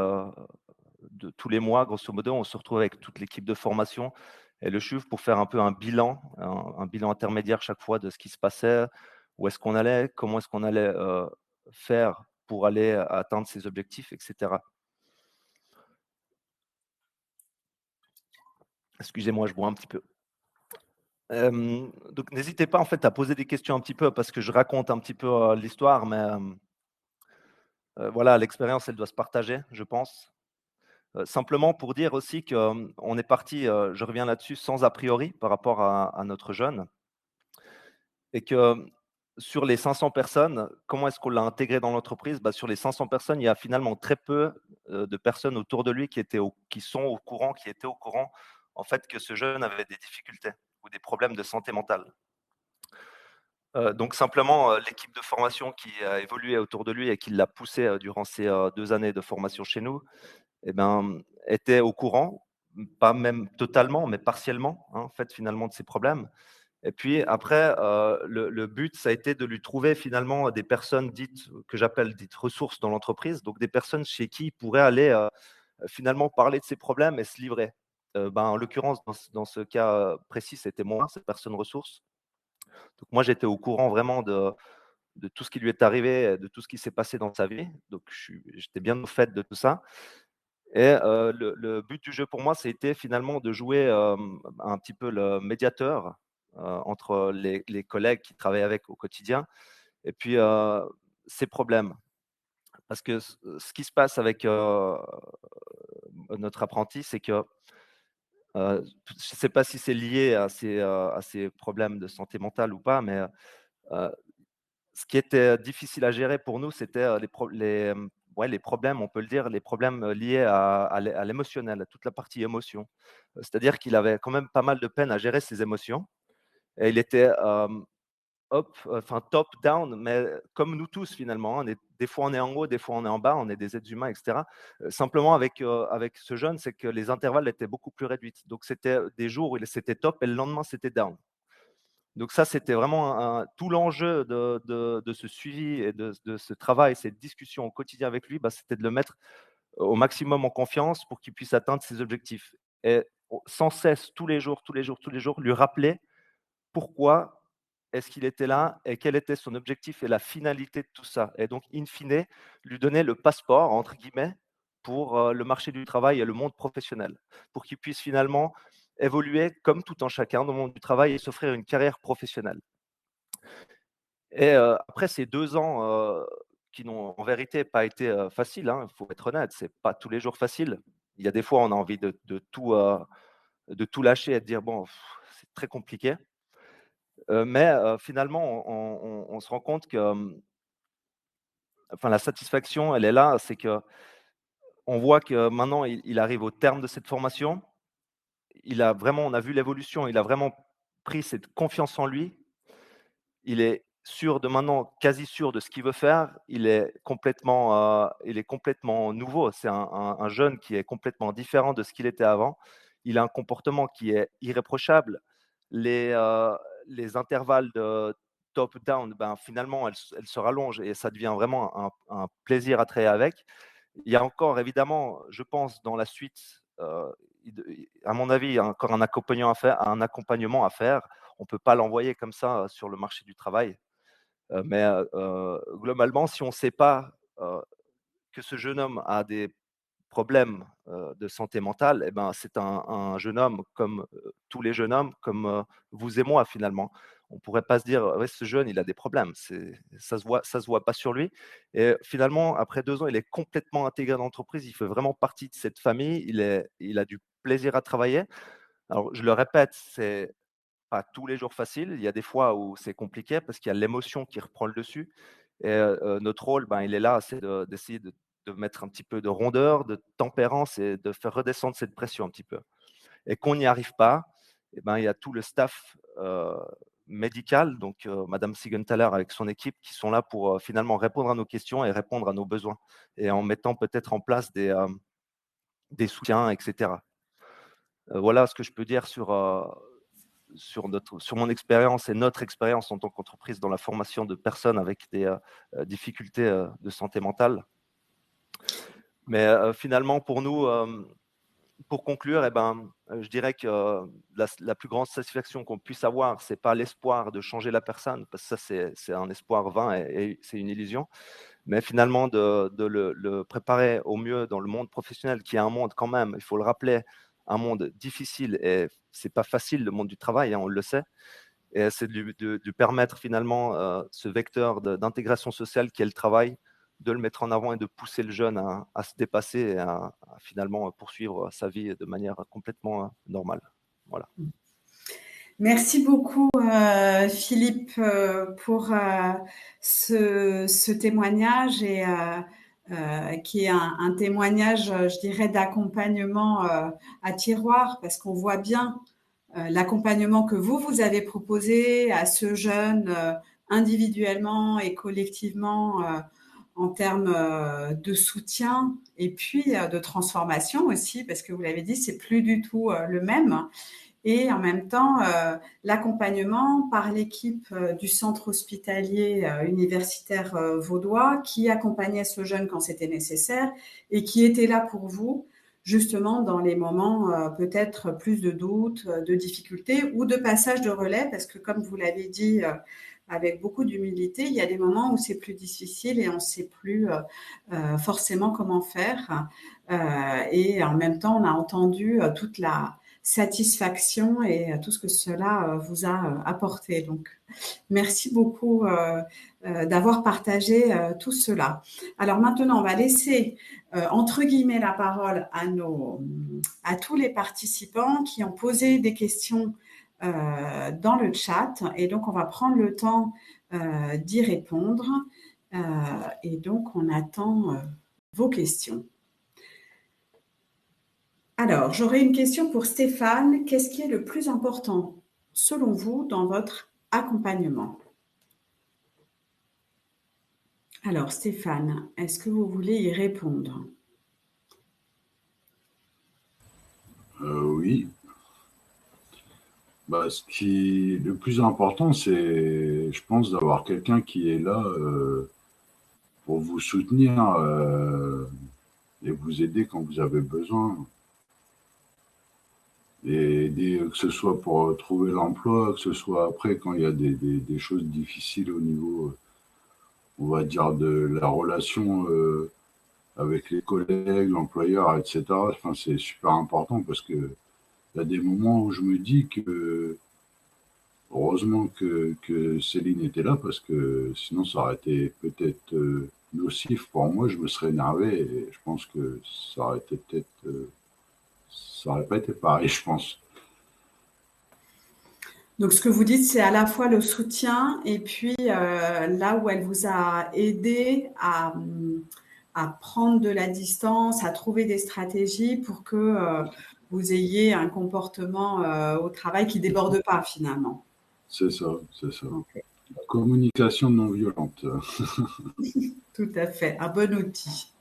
de tous les mois, grosso modo. On se retrouve avec toute l'équipe de formation et le CHUV pour faire un peu un bilan intermédiaire chaque fois de ce qui se passait, où est-ce qu'on allait, comment est-ce qu'on allait faire pour aller atteindre ses objectifs, etc. Excusez-moi, je bois un petit peu. Donc n'hésitez pas en fait à poser des questions un petit peu parce que je raconte un petit peu l'histoire, mais voilà, l'expérience, elle doit se partager, je pense. Simplement pour dire aussi qu'on est parti, je reviens là-dessus, sans a priori par rapport à notre jeune et que sur les 500 personnes, comment est-ce qu'on l'a intégré dans l'entreprise? Sur les 500 personnes, il y a finalement très peu de personnes autour de lui qui étaient qui sont au courant, qui étaient au courant en fait que ce jeune avait des difficultés ou des problèmes de santé mentale. Donc simplement, l'équipe de formation qui a évolué autour de lui et qui l'a poussé durant ces 2 années de formation chez nous, était au courant, pas même totalement, mais partiellement, hein, en fait, finalement, de ses problèmes. Et puis après, le but, ça a été de lui trouver finalement des personnes dites que j'appelle dites ressources dans l'entreprise, donc des personnes chez qui il pourrait aller, finalement parler de ses problèmes et se livrer. En l'occurrence, dans ce cas précis, c'était moi, cette personne ressource. Donc moi, j'étais au courant vraiment de tout ce qui lui est arrivé, de tout ce qui s'est passé dans sa vie. Donc j'étais bien au fait de tout ça. Et le but du jeu pour moi, c'était finalement de jouer un petit peu le médiateur entre les collègues qui travaillent avec au quotidien et puis ses problèmes. Parce que ce qui se passe avec notre apprenti, c'est que je ne sais pas si c'est lié à ses problèmes de santé mentale ou pas, mais ce qui était difficile à gérer pour nous, c'était ouais, les problèmes, on peut le dire, les problèmes liés à l'émotionnel, à toute la partie émotion. C'est-à-dire qu'il avait quand même pas mal de peine à gérer ses émotions et il était top down, mais comme nous tous finalement, hein. Des fois on est en haut, des fois on est en bas, on est des êtres humains, etc. Simplement avec ce jeune, c'est que les intervalles étaient beaucoup plus réduits. Donc c'était des jours où c'était top et le lendemain c'était down. Donc ça, c'était vraiment tout l'enjeu de ce suivi et de ce travail, cette discussion au quotidien avec lui, c'était de le mettre au maximum en confiance pour qu'il puisse atteindre ses objectifs. Et sans cesse, tous les jours, tous les jours, tous les jours, lui rappeler pourquoi est-ce qu'il était là et quel était son objectif et la finalité de tout ça. Et donc, in fine, lui donner le passeport, entre guillemets, pour le marché du travail et le monde professionnel, pour qu'il puisse finalement évoluer comme tout un chacun dans le monde du travail et s'offrir une carrière professionnelle. Et après ces 2 ans qui n'ont en vérité pas été faciles, hein, il faut être honnête, c'est pas tous les jours facile. Il y a des fois, on a envie de tout lâcher et de dire: «Bon, c'est très compliqué». Mais finalement, on se rend compte que, enfin, la satisfaction, elle est là, c'est qu'on voit que maintenant, il arrive au terme de cette formation. On a vu l'évolution, il a vraiment pris cette confiance en lui. Il est sûr de maintenant, quasi sûr de ce qu'il veut faire. Il est complètement nouveau. C'est un jeune qui est complètement différent de ce qu'il était avant. Il a un comportement qui est irréprochable. Les intervalles de top-down, finalement, elles se rallongent et ça devient vraiment un plaisir à travailler avec. Il y a encore évidemment, je pense, dans la suite, à mon avis, il y a encore un accompagnement à faire. On ne peut pas l'envoyer comme ça sur le marché du travail. Mais globalement, si on ne sait pas que ce jeune homme a des problèmes de santé mentale, c'est un jeune homme comme tous les jeunes hommes, comme vous et moi finalement. On ne pourrait pas se dire, ouais, ce jeune, il a des problèmes. Ça se voit pas sur lui. Et finalement, après 2 ans, il est complètement intégré dans l'entreprise. Il fait vraiment partie de cette famille. Il a du plaisir à travailler. Alors, je le répète, c'est pas tous les jours facile. Il y a des fois où c'est compliqué parce qu'il y a l'émotion qui reprend le dessus. Et notre rôle, il est là, c'est d'essayer de mettre un petit peu de rondeur, de tempérance et de faire redescendre cette pression un petit peu. Et qu'on n'y arrive pas, il y a tout le staff médical, donc Madame Siegenthaler avec son équipe, qui sont là pour finalement répondre à nos questions et répondre à nos besoins, et en mettant peut-être en place des soutiens, etc. Voilà ce que je peux dire sur mon expérience et notre expérience en tant qu'entreprise dans la formation de personnes avec des difficultés de santé mentale. Mais finalement, pour nous, pour conclure, je dirais que la plus grande satisfaction qu'on puisse avoir, ce n'est pas l'espoir de changer la personne, parce que ça, c'est un espoir vain et c'est une illusion, mais finalement de le préparer au mieux dans le monde professionnel, qui est un monde quand même, il faut le rappeler, un monde difficile, et ce n'est pas facile, le monde du travail, on le sait, et c'est de lui permettre finalement ce vecteur d'intégration sociale qui est le travail, de le mettre en avant et de pousser le jeune à se dépasser et à finalement poursuivre sa vie de manière complètement normale. Voilà. Merci beaucoup, Philippe, pour ce témoignage, et qui est un témoignage, je dirais, d'accompagnement à tiroir, parce qu'on voit bien l'accompagnement que vous avez proposé à ce jeune individuellement et collectivement, en termes de soutien et puis de transformation aussi, parce que vous l'avez dit, c'est plus du tout le même. Et en même temps, l'accompagnement par l'équipe du centre hospitalier universitaire vaudois, qui accompagnait ce jeune quand c'était nécessaire et qui était là pour vous, justement dans les moments peut-être plus de doutes, de difficultés ou de passage de relais, parce que comme vous l'avez dit avec beaucoup d'humilité, il y a des moments où c'est plus difficile et on ne sait plus forcément comment faire. Et en même temps, on a entendu toute la satisfaction et tout ce que cela vous a apporté. Donc, merci beaucoup d'avoir partagé tout cela. Alors maintenant, on va laisser entre guillemets la parole à tous les participants qui ont posé des questions dans le chat, et donc on va prendre le temps d'y répondre, et donc on attend vos questions. Alors, j'aurais une question pour Stéphane. Qu'est-ce qui est le plus important, selon vous, dans votre accompagnement? Alors, Stéphane, est-ce que vous voulez y répondre? Oui. Ce qui est le plus important, c'est, je pense, d'avoir quelqu'un qui est là pour vous soutenir et vous aider quand vous avez besoin. Et que ce soit pour trouver l'emploi, que ce soit après quand il y a des choses difficiles au niveau, on va dire, de la relation avec les collègues, l'employeur, etc. Enfin, c'est super important, parce que il y a des moments où je me dis que heureusement que Céline était là, parce que sinon ça aurait été peut-être nocif pour moi, je me serais énervé, et je pense que ça aurait été peut-être ça n'aurait pas été pareil, je pense. Donc, ce que vous dites, c'est à la fois le soutien, et puis là où elle vous a aidé à prendre de la distance, à trouver des stratégies pour que vous ayez un comportement au travail qui ne déborde pas finalement. C'est ça. Okay. La communication non violente. Tout à fait, un bon outil.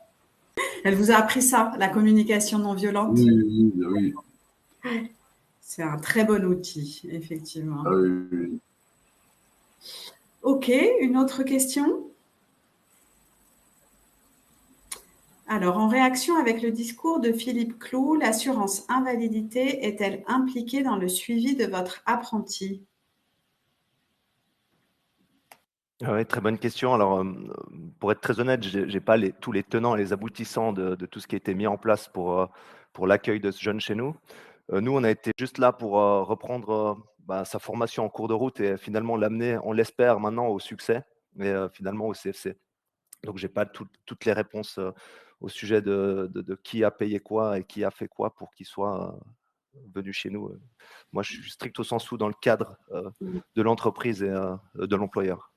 Elle vous a appris ça, la communication non violente? Oui. C'est un très bon outil, effectivement. Ah, oui. Ok, une autre question? Alors, en réaction avec le discours de Philippe Cloux, l'assurance invalidité est-elle impliquée dans le suivi de votre apprenti? Oui, très bonne question. Alors, pour être très honnête, je n'ai pas tous les tenants et les aboutissants de tout ce qui a été mis en place pour l'accueil de ce jeune chez nous. Nous, on a été juste là pour reprendre sa formation en cours de route et finalement l'amener, on l'espère maintenant, au succès, mais finalement au CFC. Donc, je n'ai pas toutes les réponses au sujet de qui a payé quoi et qui a fait quoi pour qu'il soit venu chez nous. Moi, je suis stricto sensu dans le cadre de l'entreprise et de l'employeur.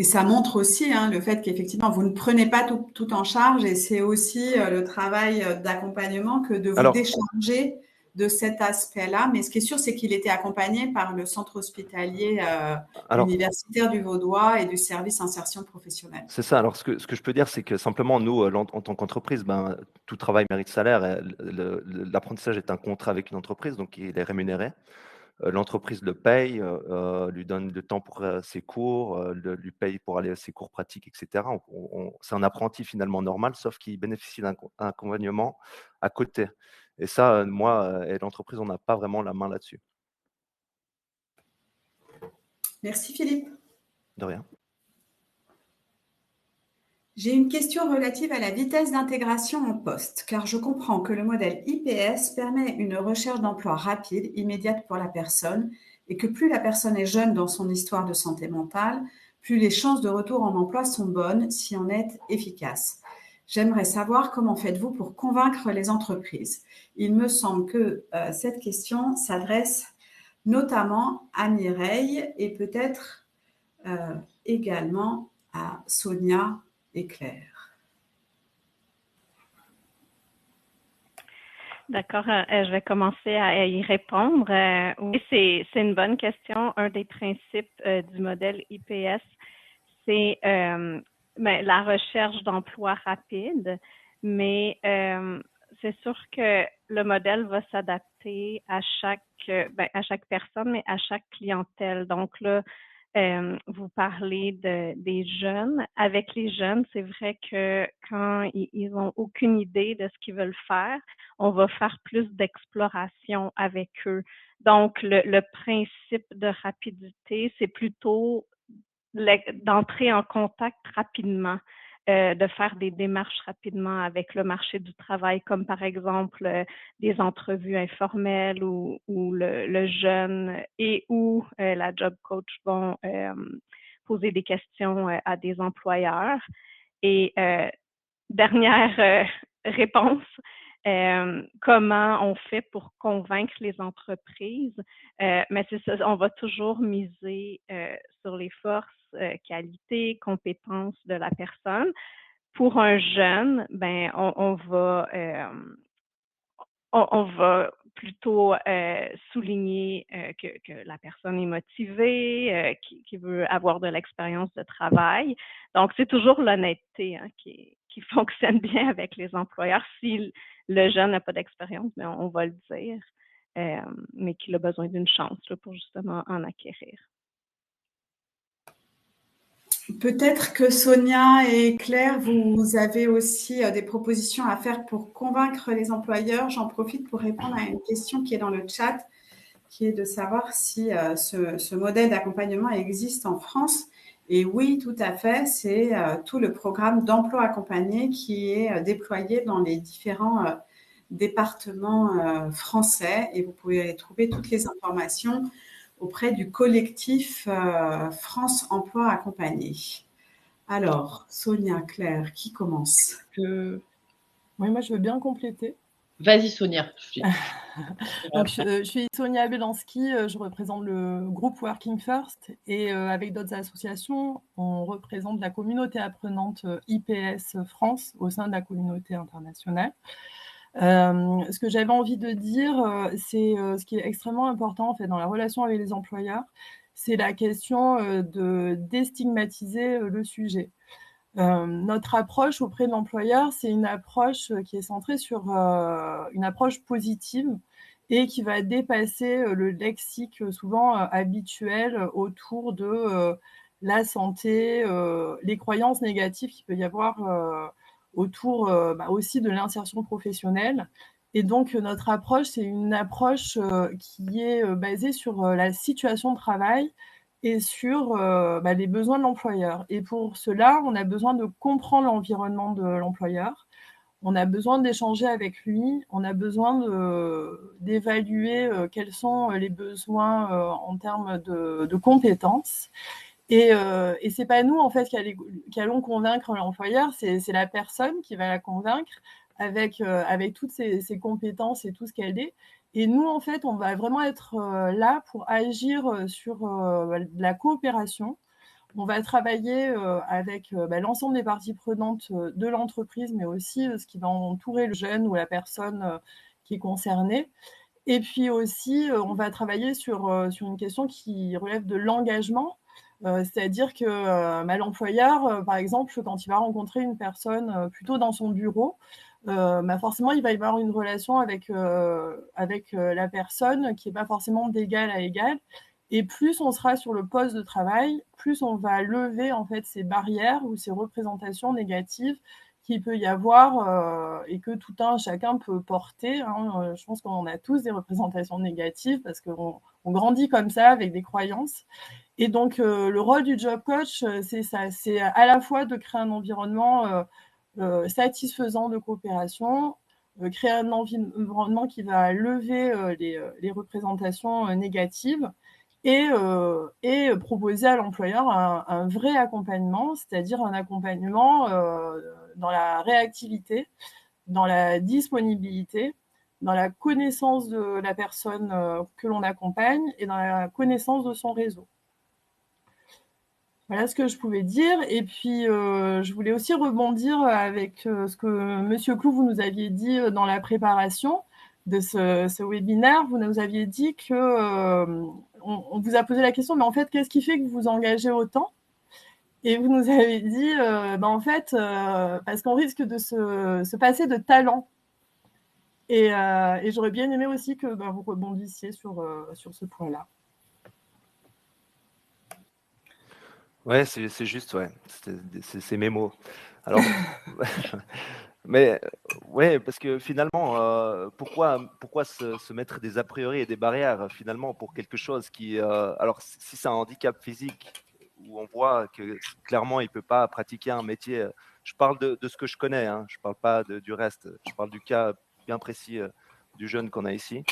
Et ça montre aussi le fait qu'effectivement, vous ne prenez pas tout en charge et c'est aussi le travail d'accompagnement que de vous décharger de cet aspect-là. Mais ce qui est sûr, c'est qu'il était accompagné par le centre hospitalier universitaire du Vaudois et du service insertion professionnelle. C'est ça. Alors, ce que je peux dire, c'est que simplement, nous, en tant qu'entreprise, tout travail mérite salaire. L'apprentissage est un contrat avec une entreprise, donc il est rémunéré. L'entreprise le paye, lui donne le temps pour ses cours, lui paye pour aller à ses cours pratiques, etc. C'est un apprenti finalement normal, sauf qu'il bénéficie d'un accompagnement à côté. Et ça, moi et l'entreprise, on n'a pas vraiment la main là-dessus. Merci Philippe. De rien. J'ai une question relative à la vitesse d'intégration en poste, car je comprends que le modèle IPS permet une recherche d'emploi rapide, immédiate pour la personne, et que plus la personne est jeune dans son histoire de santé mentale, plus les chances de retour en emploi sont bonnes si on est efficace. J'aimerais savoir comment faites-vous pour convaincre les entreprises. Il me semble que cette question s'adresse notamment à Mireille et peut-être également à Sonia et Claire. D'accord, je vais commencer à y répondre. Oui, c'est une bonne question. Un des principes du modèle IPS, c'est la recherche d'emploi rapide, mais c'est sûr que le modèle va s'adapter à chaque personne, mais à chaque clientèle. Donc là, vous parlez des jeunes. Avec les jeunes, c'est vrai que quand ils n'ont aucune idée de ce qu'ils veulent faire, on va faire plus d'exploration avec eux. Donc, le principe de rapidité, c'est plutôt d'entrer en contact rapidement, de faire des démarches rapidement avec le marché du travail, comme par exemple des entrevues informelles où le jeune et ou la job coach vont poser des questions à des employeurs. Et dernière réponse, comment on fait pour convaincre les entreprises? Mais c'est ça, on va toujours miser sur les forces, qualités, compétences de la personne. Pour un jeune, on va plutôt souligner que la personne est motivée, qui veut avoir de l'expérience de travail. Donc, c'est toujours l'honnêteté qui fonctionne bien avec les employeurs. Si le jeune n'a pas d'expérience, on va le dire, mais qu'il a besoin d'une chance pour justement en acquérir. Peut-être que Sonia et Claire, vous avez aussi des propositions à faire pour convaincre les employeurs. J'en profite pour répondre à une question qui est dans le chat, qui est de savoir si ce modèle d'accompagnement existe en France. Et oui, tout à fait, c'est tout le programme d'emploi accompagné qui est déployé dans les différents départements français. Et vous pouvez trouver toutes les informations auprès du collectif France Emploi Accompagné. Alors, Sonia, Claire, qui commence? Oui, moi je veux bien compléter. Vas-y Sonia. Donc, je suis Sonia Belanski, je représente le groupe Working First et avec d'autres associations, on représente la communauté apprenante IPS France au sein de la communauté internationale. Ce que j'avais envie de dire, c'est ce qui est extrêmement important en fait dans la relation avec les employeurs, c'est la question de déstigmatiser le sujet. Notre approche auprès de l'employeur, c'est une approche qui est centrée sur une approche positive et qui va dépasser le lexique souvent habituel autour de la santé, les croyances négatives qu'il peut y avoir autour aussi de l'insertion professionnelle. Et donc, notre approche, c'est une approche qui est basée sur la situation de travail et sur les besoins de l'employeur. Et pour cela, on a besoin de comprendre l'environnement de l'employeur, on a besoin d'échanger avec lui, on a besoin d'évaluer quels sont les besoins en termes de compétences. Et c'est pas nous, en fait, qui allons convaincre l'employeur, c'est la personne qui va la convaincre avec toutes ses compétences et tout ce qu'elle est. Et nous, en fait, on va vraiment être là pour agir sur la coopération. On va travailler avec l'ensemble des parties prenantes de l'entreprise, mais aussi ce qui va entourer le jeune ou la personne qui est concernée. Et puis aussi, on va travailler sur une question qui relève de l'engagement, c'est-à-dire que l'employeur, par exemple, quand il va rencontrer une personne plutôt dans son bureau, forcément, il va y avoir une relation avec la personne qui n'est pas forcément d'égal à égal. Et plus on sera sur le poste de travail, plus on va lever en fait ces barrières ou ces représentations négatives qu'il peut y avoir et que tout un chacun peut porter. Je pense qu'on a tous des représentations négatives parce qu'on grandit comme ça avec des croyances. Et donc, le rôle du job coach, c'est ça, c'est à la fois de créer un environnement satisfaisant de coopération, créer un environnement qui va lever les représentations négatives et proposer à l'employeur un vrai accompagnement, c'est-à-dire un accompagnement dans la réactivité, dans la disponibilité, dans la connaissance de la personne que l'on accompagne et dans la connaissance de son réseau. Voilà ce que je pouvais dire. Et puis, je voulais aussi rebondir avec ce que Monsieur Clou, vous nous aviez dit dans la préparation de ce webinaire. Vous nous aviez dit que on vous a posé la question, mais en fait, qu'est-ce qui fait que vous vous engagez autant? Et vous nous avez dit, en fait, parce qu'on risque de se passer de talent. Et j'aurais bien aimé aussi que vous rebondissiez sur ce point-là. Ouais, c'est juste, ouais. C'est mes mots. Alors, mais ouais, parce que finalement, pourquoi se mettre des a priori et des barrières finalement pour quelque chose qui, alors si c'est un handicap physique où on voit que clairement il peut pas pratiquer un métier, je parle de ce que je connais, hein, je parle pas du reste, je parle du cas bien précis du jeune qu'on a ici.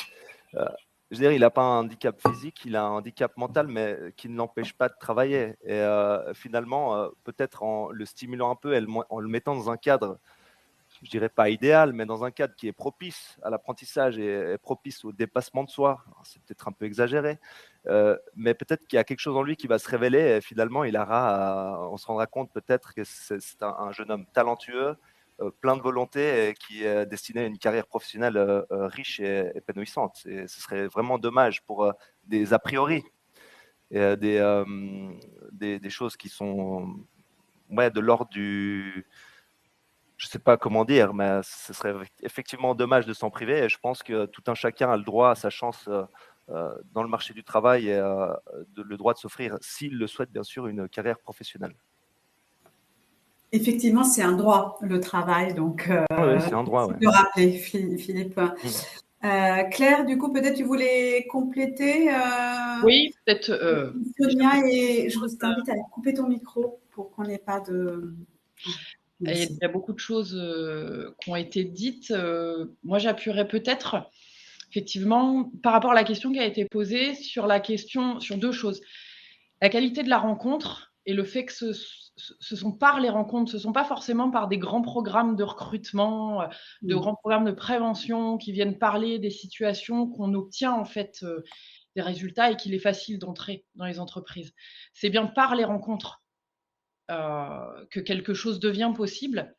Je veux dire, il n'a pas un handicap physique, il a un handicap mental, mais qui ne l'empêche pas de travailler. Et finalement, peut-être en le stimulant un peu, en le mettant dans un cadre, je dirais pas idéal, mais dans un cadre qui est propice à l'apprentissage et propice au dépassement de soi. C'est peut-être un peu exagéré, mais peut-être qu'il y a quelque chose en lui qui va se révéler et finalement, on se rendra compte peut-être que c'est un jeune homme talentueux, plein de volonté et qui est destiné à une carrière professionnelle riche et épanouissante. Ce serait vraiment dommage pour des a priori et des choses qui sont de l'ordre du... Je ne sais pas comment dire, mais ce serait effectivement dommage de s'en priver. Et je pense que tout un chacun a le droit à sa chance dans le marché du travail et le droit de s'offrir, s'il le souhaite, bien sûr, une carrière professionnelle. Effectivement, c'est un droit, le travail. Donc, oui, c'est un droit. De rappeler, Philippe. Claire, du coup, peut-être tu voulais compléter Oui, peut-être. Sonia, et je vous invite à couper ton micro pour qu'on n'ait pas de... Il y a beaucoup de choses qui ont été dites. Moi, j'appuierais peut-être, effectivement, par rapport à la question qui a été posée, sur deux choses. La qualité de la rencontre et le fait que ce sont par les rencontres, ce ne sont pas forcément par des grands programmes de recrutement, de grands programmes de prévention qui viennent parler des situations qu'on obtient en fait des résultats et qu'il est facile d'entrer dans les entreprises. C'est bien par les rencontres que quelque chose devient possible.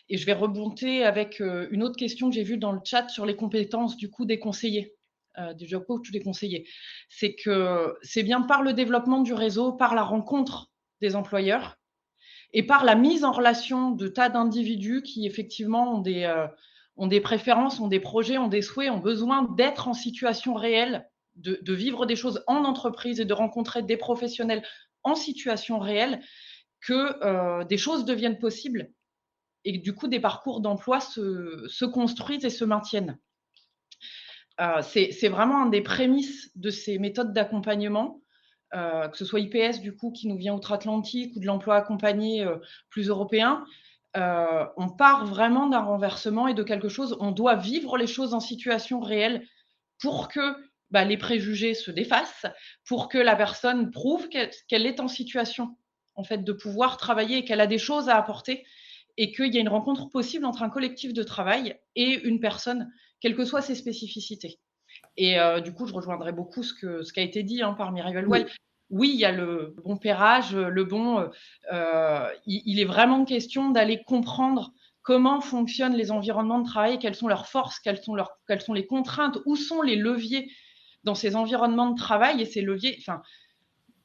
Et je vais rebondir avec une autre question que j'ai vue dans le chat sur les compétences du coup des conseillers, des job coach ou des conseillers. C'est que c'est bien par le développement du réseau, par la rencontre des employeurs et par la mise en relation de tas d'individus qui effectivement ont des préférences, ont des projets, ont des souhaits, ont besoin d'être en situation réelle, de vivre des choses en entreprise et de rencontrer des professionnels en situation réelle, que des choses deviennent possibles et que du coup des parcours d'emploi se construisent et se maintiennent. C'est vraiment un des prémices de ces méthodes d'accompagnement, que ce soit IPS du coup qui nous vient outre-Atlantique ou de l'emploi accompagné plus européen. On part vraiment d'un renversement et de quelque chose, on doit vivre les choses en situation réelle pour que les préjugés se défassent, pour que la personne prouve qu'elle est en situation en fait, de pouvoir travailler et qu'elle a des choses à apporter et qu'il y a une rencontre possible entre un collectif de travail et une personne, quelles que soient ses spécificités. Et du coup, je rejoindrai beaucoup ce qui a été dit par Mireille Vallouel. oui, il y a le bon pairage, il est vraiment question d'aller comprendre comment fonctionnent les environnements de travail, quelles sont leurs forces, quelles sont les contraintes, où sont les leviers dans ces environnements de travail. Et ces leviers, enfin,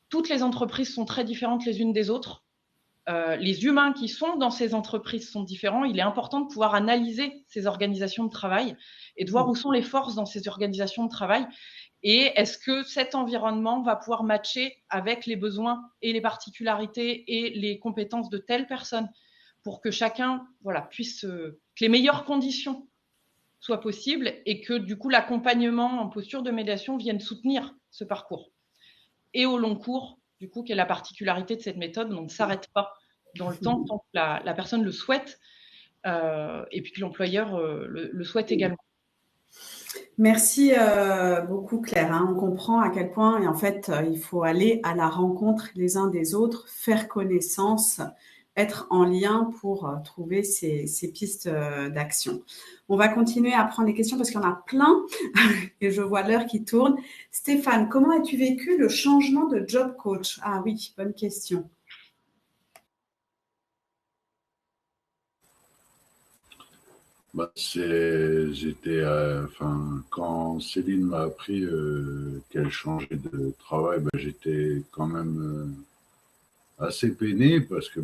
toutes les entreprises sont très différentes les unes des autres. Les humains qui sont dans ces entreprises sont différents. Il est important de pouvoir analyser ces organisations de travail et de voir où sont les forces dans ces organisations de travail. Et est-ce que cet environnement va pouvoir matcher avec les besoins et les particularités et les compétences de telle personne pour que chacun puisse, que les meilleures conditions soient possibles et que du coup l'accompagnement en posture de médiation vienne soutenir ce parcours. Et au long cours, du coup, qui est la particularité de cette méthode, on ne s'arrête pas dans le temps tant que la personne le souhaite et puis que l'employeur le souhaite également. Merci beaucoup Claire. On comprend à quel point, et en fait, il faut aller à la rencontre les uns des autres, faire connaissance, être en lien pour trouver ces pistes d'action. On va continuer à prendre les questions parce qu'il y en a plein et je vois l'heure qui tourne. Stéphane, comment as-tu vécu le changement de job coach? Ah oui, bonne question. Quand Céline m'a appris qu'elle changeait de travail, j'étais quand même assez peiné parce que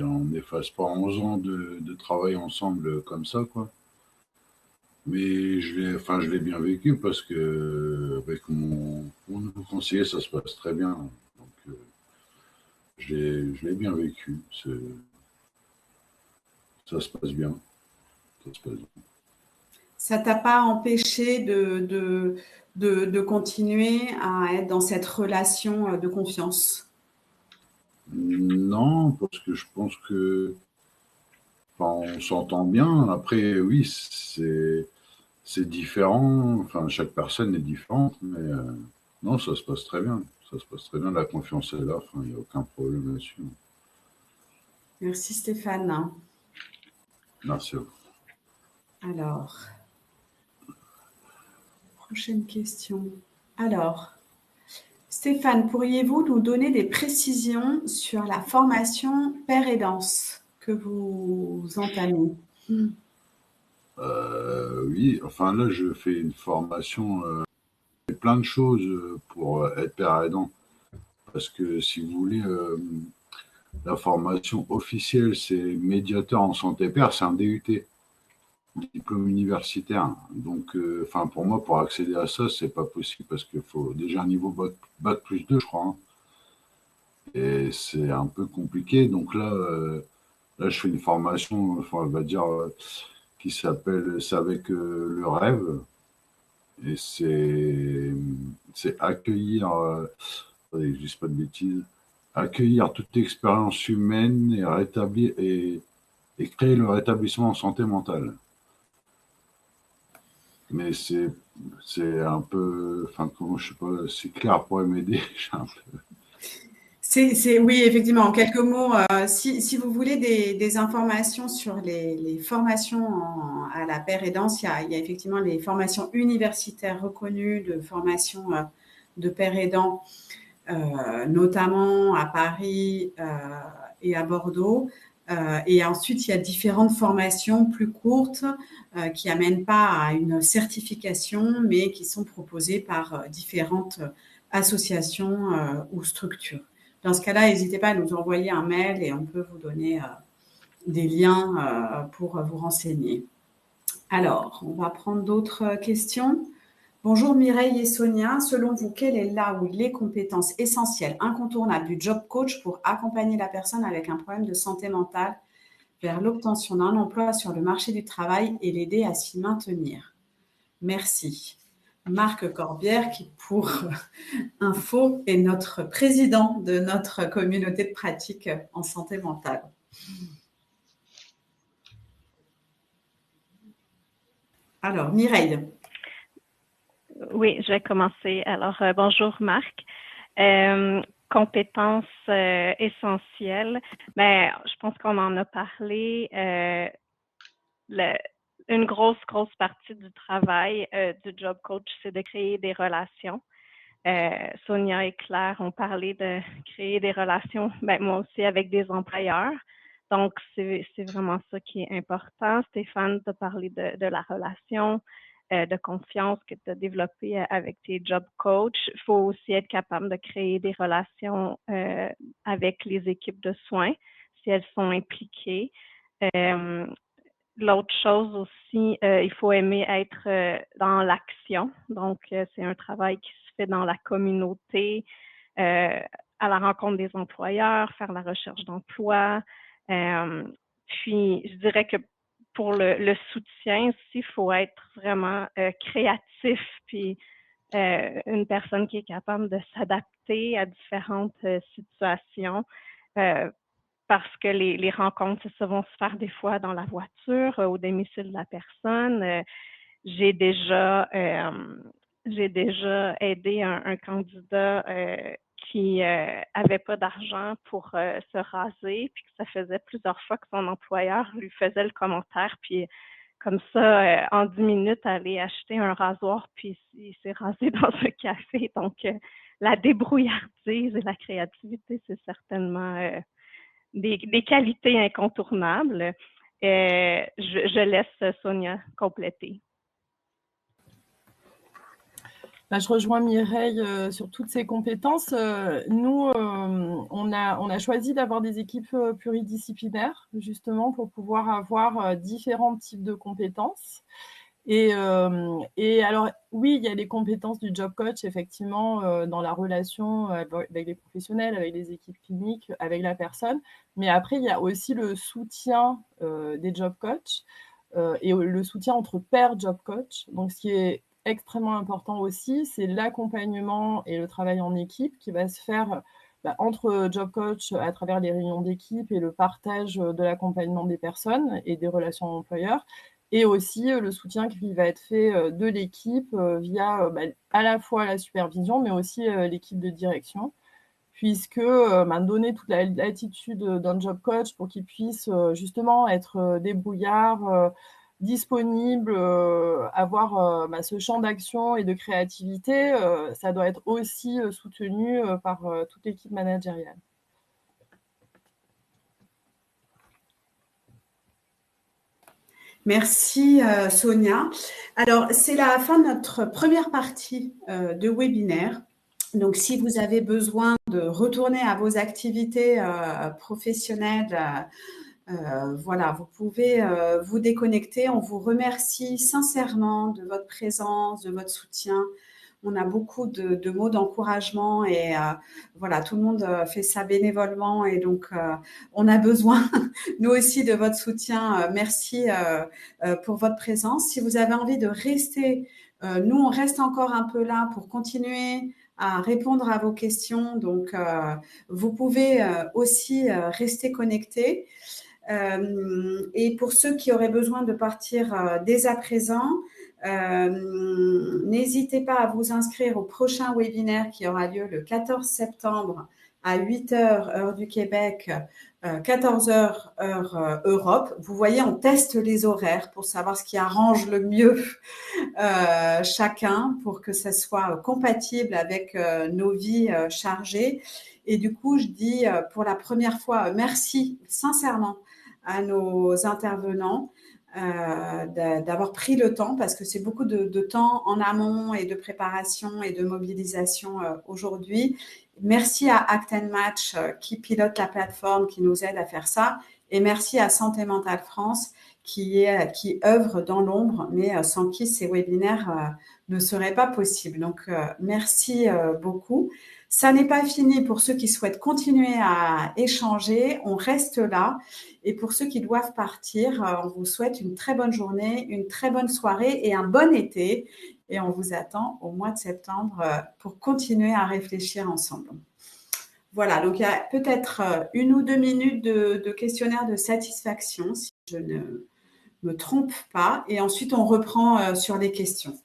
on n'efface pas 11 ans de travail ensemble comme ça, quoi. Mais je l'ai bien vécu parce que avec mon nouveau conseiller, ça se passe très bien. Donc, je l'ai bien vécu. Ça se passe bien. Ça t'a pas empêché de continuer à être dans cette relation de confiance? Non, parce que je pense que on s'entend bien. Après, oui, c'est différent. Enfin, chaque personne est différente, mais non, ça se passe très bien. Ça se passe très bien. La confiance est là. Enfin, il n'y a aucun problème là-dessus. Merci Stéphane. Merci à vous. Alors, prochaine question. Alors, Stéphane, pourriez-vous nous donner des précisions sur la formation Père Aidance que vous entamez? Oui, enfin là, je fais une formation, plein de choses pour être père aidant. Parce que si vous voulez, la formation officielle, c'est médiateur en santé père, c'est un DUT, diplôme universitaire. Donc, pour moi, pour accéder à ça, c'est pas possible parce qu'il faut déjà un niveau bac plus 2, je crois. Hein. Et c'est un peu compliqué. Donc là, je fais une formation, on va dire, qui s'appelle C'est avec le rêve. Et c'est accueillir, attendez, je dis pas de bêtises, accueillir toute expérience humaine et rétablir et créer le rétablissement en santé mentale. Mais c'est un peu, comment je sais pas, c'est clair pour m'aider. Oui, effectivement, en quelques mots, si vous voulez des informations sur les formations à la Père Aidance, il y a effectivement les formations universitaires reconnues de formation de Père Aidant, notamment à Paris et à Bordeaux. Et ensuite, il y a différentes formations plus courtes qui n'amènent pas à une certification, mais qui sont proposées par différentes associations ou structures. Dans ce cas-là, n'hésitez pas à nous envoyer un mail et on peut vous donner des liens pour vous renseigner. Alors, on va prendre d'autres questions. Bonjour Mireille et Sonia. Selon vous, quelle est là ou les compétences essentielles, incontournables du job coach pour accompagner la personne avec un problème de santé mentale vers l'obtention d'un emploi sur le marché du travail et l'aider à s'y maintenir? Merci. Marc Corbière, qui pour info est notre président de notre communauté de pratique en santé mentale. Alors, Mireille. Oui, je vais commencer. Alors, bonjour Marc. Compétences essentielles. Mais je pense qu'on en a parlé. Une grosse partie du travail du job coach, c'est de créer des relations. Sonia et Claire ont parlé de créer des relations, moi aussi avec des employeurs. Donc, c'est vraiment ça qui est important. Stéphane t'a parlé de la relation, de confiance que tu as développée avec tes job coachs. Il faut aussi être capable de créer des relations avec les équipes de soins si elles sont impliquées. L'autre chose aussi, il faut aimer être dans l'action. Donc, c'est un travail qui se fait dans la communauté, à la rencontre des employeurs, faire la recherche d'emploi. Puis, je dirais que pour le soutien aussi, il faut être vraiment créatif, puis une personne qui est capable de s'adapter à différentes situations. Parce que les rencontres, ça vont se faire des fois dans la voiture, au domicile de la personne. J'ai déjà aidé un candidat qui avait pas d'argent pour se raser, puis que ça faisait plusieurs fois que son employeur lui faisait le commentaire, puis comme ça, en 10 minutes, aller acheter un rasoir, puis il s'est rasé dans un café. Donc, la débrouillardise et la créativité, c'est certainement des qualités incontournables. Je laisse Sonia compléter. Je rejoins Mireille sur toutes ces compétences. Nous, on a choisi d'avoir des équipes pluridisciplinaires, justement, pour pouvoir avoir différents types de compétences. Et alors, oui, il y a les compétences du job coach, effectivement, dans la relation avec les professionnels, avec les équipes cliniques, avec la personne. Mais après, il y a aussi le soutien des job coachs et le soutien entre pairs job coach. Donc, ce qui est extrêmement important aussi, c'est l'accompagnement et le travail en équipe qui va se faire entre job coach à travers les réunions d'équipe et le partage de l'accompagnement des personnes et des relations employeurs. Et aussi le soutien qui va être fait de l'équipe via à la fois la supervision, mais aussi l'équipe de direction, puisque donner toute la latitude d'un job coach pour qu'il puisse justement être débrouillard, disponible, avoir ce champ d'action et de créativité, ça doit être aussi soutenu par toute l'équipe managériale. Merci Sonia. Alors, c'est la fin de notre première partie de webinaire. Donc, si vous avez besoin de retourner à vos activités professionnelles, voilà, vous pouvez vous déconnecter. On vous remercie sincèrement de votre présence, de votre soutien. On a beaucoup de mots d'encouragement et voilà, tout le monde fait ça bénévolement et donc on a besoin, nous aussi, de votre soutien. Merci pour votre présence. Si vous avez envie de rester, nous, on reste encore un peu là pour continuer à répondre à vos questions. Donc, vous pouvez aussi rester connectés. Et pour ceux qui auraient besoin de partir dès à présent, n'hésitez pas à vous inscrire au prochain webinaire qui aura lieu le 14 septembre à 8h heure du Québec, 14h heure Europe. Vous voyez, on teste les horaires pour savoir ce qui arrange le mieux chacun pour que ça soit compatible avec nos vies chargées. Et du coup, je dis pour la première fois merci sincèrement à nos intervenants d'avoir pris le temps parce que c'est beaucoup de temps en amont et de préparation et de mobilisation aujourd'hui. Merci à Act & Match qui pilote la plateforme, qui nous aide à faire ça. Et merci à Santé Mentale France qui œuvre dans l'ombre, mais sans qui ces webinaires ne seraient pas possibles. Donc, merci beaucoup. Ça n'est pas fini pour ceux qui souhaitent continuer à échanger. On reste là. Et pour ceux qui doivent partir, on vous souhaite une très bonne journée, une très bonne soirée et un bon été. Et on vous attend au mois de septembre pour continuer à réfléchir ensemble. Voilà, donc il y a peut-être 1 ou 2 minutes de questionnaire de satisfaction, si je ne me trompe pas. Et ensuite, on reprend sur les questions.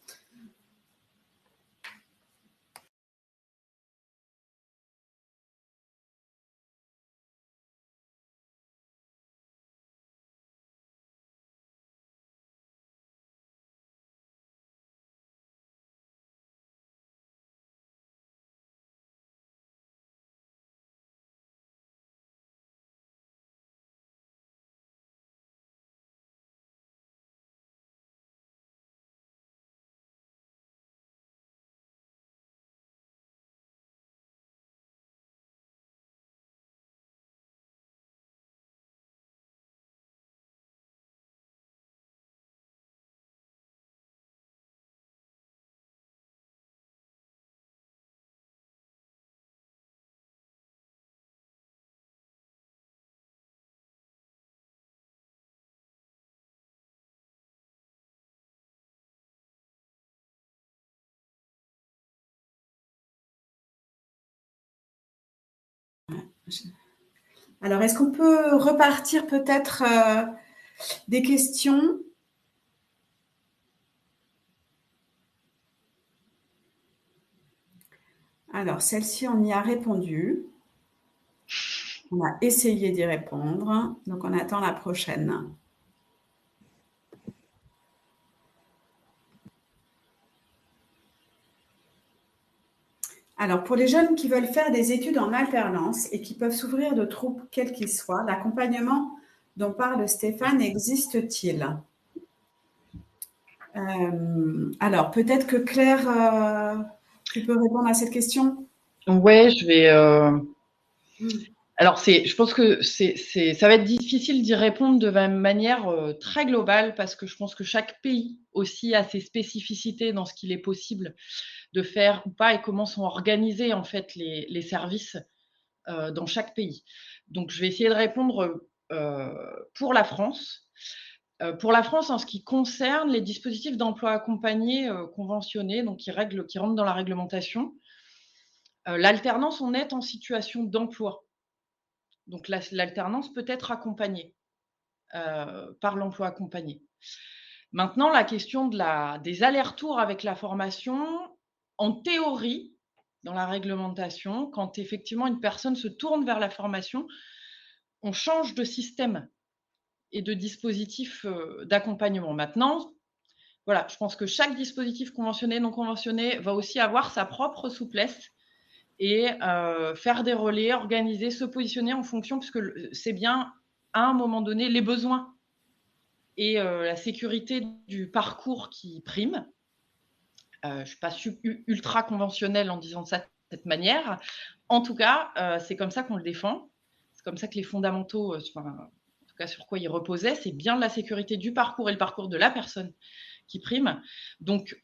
Alors, est-ce qu'on peut repartir peut-être des questions? Alors, celle-ci, on y a répondu. On a essayé d'y répondre. Donc, on attend la prochaine. Alors, pour les jeunes qui veulent faire des études en alternance et qui peuvent souffrir de troubles quels qu'ils soient, l'accompagnement dont parle Stéphane existe-t-il? Alors, peut-être que Claire, tu peux répondre à cette question? Ouais, je vais. Alors, je pense que ça va être difficile d'y répondre de manière très globale parce que je pense que chaque pays aussi a ses spécificités dans ce qu'il est possible de faire ou pas et comment sont organisés en fait les services dans chaque pays. Donc, je vais essayer de répondre pour la France. Pour la France, en ce qui concerne les dispositifs d'emploi accompagné conventionnés, donc qui rentrent dans la réglementation, l'alternance, on est en situation d'emploi. Donc, l'alternance peut être accompagnée par l'emploi accompagné. Maintenant, la question des allers-retours avec la formation, en théorie, dans la réglementation, quand effectivement une personne se tourne vers la formation, on change de système et de dispositif d'accompagnement. Maintenant, voilà, je pense que chaque dispositif conventionné, non conventionné, va aussi avoir sa propre souplesse et faire des relais, organiser, se positionner en fonction, puisque c'est bien, à un moment donné, les besoins et la sécurité du parcours qui prime. Je ne suis pas ultra conventionnelle en disant ça de cette manière. En tout cas, c'est comme ça qu'on le défend. C'est comme ça que les fondamentaux, en tout cas sur quoi ils reposaient, c'est bien la sécurité du parcours et le parcours de la personne qui prime. Donc,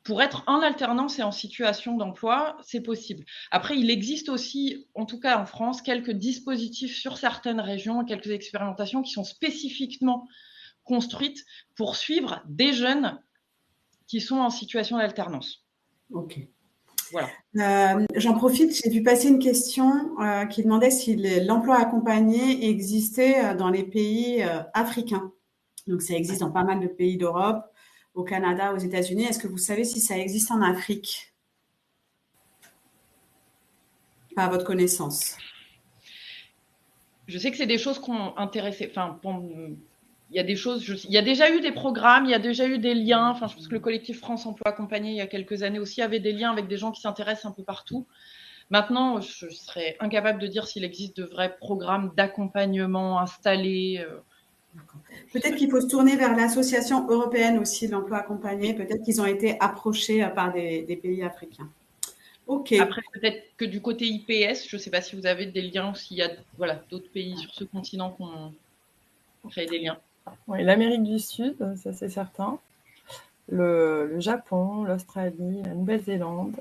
pour être en alternance et en situation d'emploi, c'est possible. Après, il existe aussi, en tout cas en France, quelques dispositifs sur certaines régions, quelques expérimentations qui sont spécifiquement construites pour suivre des jeunes qui sont en situation d'alternance. Ok. Voilà. J'en profite, j'ai vu passer une question qui demandait si l'emploi accompagné existait dans les pays africains. Donc, ça existe dans pas mal de pays d'Europe, au Canada, aux États-Unis. Est-ce que vous savez si ça existe en Afrique? Pas à votre connaissance. Je sais que c'est des choses qui ont intéressé. Enfin, il y a des choses. Il y a déjà eu des programmes, il y a déjà eu des liens. Enfin, je pense que le collectif France Emploi Accompagné, il y a quelques années aussi, avait des liens avec des gens qui s'intéressent un peu partout. Maintenant, je serais incapable de dire s'il existe de vrais programmes d'accompagnement installés. Peut-être qu'il faut se tourner vers l'association européenne aussi de l'emploi accompagné. Peut-être qu'ils ont été approchés par des pays africains. Ok. Après, peut-être que du côté IPS, je ne sais pas si vous avez des liens ou s'il y a d'autres pays sur ce continent qui ont créé des liens. Oui, l'Amérique du Sud, ça c'est certain. Le Japon, l'Australie, la Nouvelle-Zélande.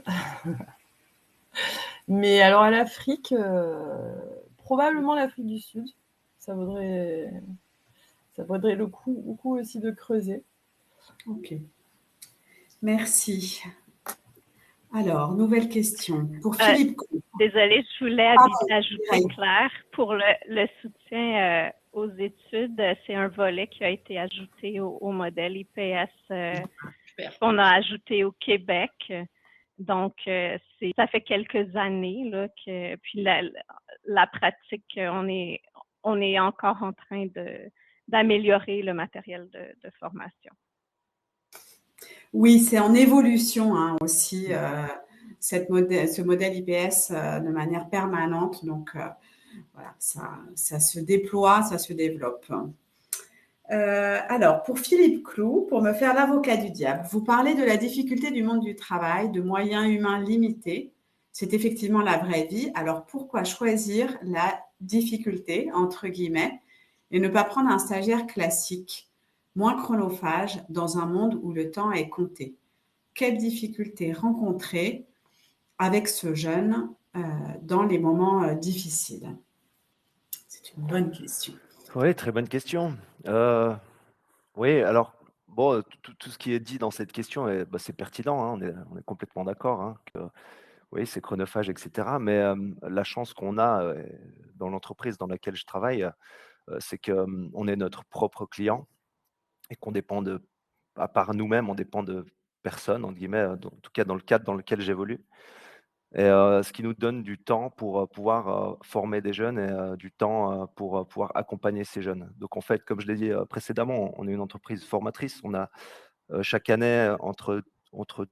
Mais alors à l'Afrique, probablement l'Afrique du Sud. Ça vaudrait le coup aussi de creuser. Ok. Merci. Alors, nouvelle question. Pour Philippe. Désolée, je voulais ajouter, Claire, pour le soutien aux études, c'est un volet qui a été ajouté au modèle IPS qu'on a ajouté au Québec. Donc, ça fait quelques années là, puis la pratique, on est encore en train d'améliorer le matériel de formation. Oui, c'est en évolution aussi, ce modèle IPS de manière permanente. Donc, voilà, ça se déploie, ça se développe. Alors, pour Philippe Clou, pour me faire l'avocat du diable, vous parlez de la difficulté du monde du travail, de moyens humains limités. C'est effectivement la vraie vie. Alors, pourquoi choisir la difficulté, entre guillemets, et ne pas prendre un stagiaire classique, moins chronophage, dans un monde où le temps est compté? Quelles difficultés rencontrer avec ce jeune dans les moments difficiles? C'est une bonne question. Oui, très bonne question. Oui, alors, bon, tout ce qui est dit dans cette question, c'est pertinent, hein, on est complètement d'accord. Hein, oui, c'est chronophage, etc. Mais la chance qu'on a dans l'entreprise dans laquelle je travaille, c'est qu'on est notre propre client et qu'on dépend à part nous-mêmes, on dépend de personne, entre guillemets, en tout cas dans le cadre dans lequel j'évolue. Et ce qui nous donne du temps pour pouvoir former des jeunes et du temps pour pouvoir accompagner ces jeunes. Donc en fait, comme je l'ai dit précédemment, on est une entreprise formatrice. On a chaque année entre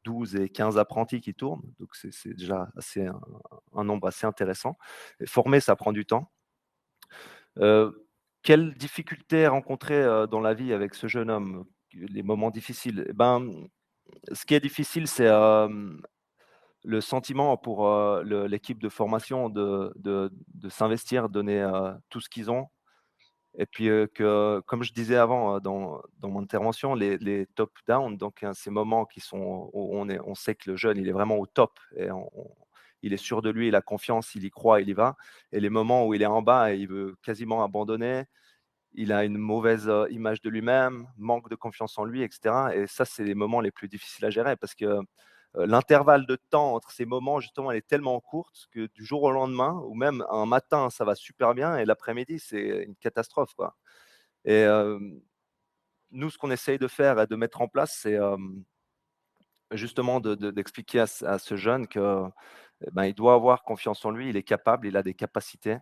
12 et 15 apprentis qui tournent. Donc c'est déjà un nombre assez intéressant. Et former, ça prend du temps. Quelles difficultés rencontrer dans la vie avec ce jeune homme? Les moments difficiles? Eh ben, ce qui est difficile, c'est le sentiment pour l'équipe de formation de s'investir, donner tout ce qu'ils ont. Et puis que, comme je disais avant dans mon intervention, les top-down, donc ces moments qui sont où on sait que le jeune, il est vraiment au top et il est sûr de lui, il a confiance, il y croit, il y va. Et les moments où il est en bas et il veut quasiment abandonner, il a une mauvaise image de lui-même, manque de confiance en lui, etc. Et ça, c'est les moments les plus difficiles à gérer parce que l'intervalle de temps entre ces moments, justement, elle est tellement courte que du jour au lendemain, ou même un matin, ça va super bien et l'après-midi, c'est une catastrophe, quoi. Et nous, ce qu'on essaye de faire et de mettre en place, c'est justement d'expliquer à ce jeune que il doit avoir confiance en lui, il est capable, il a des capacités.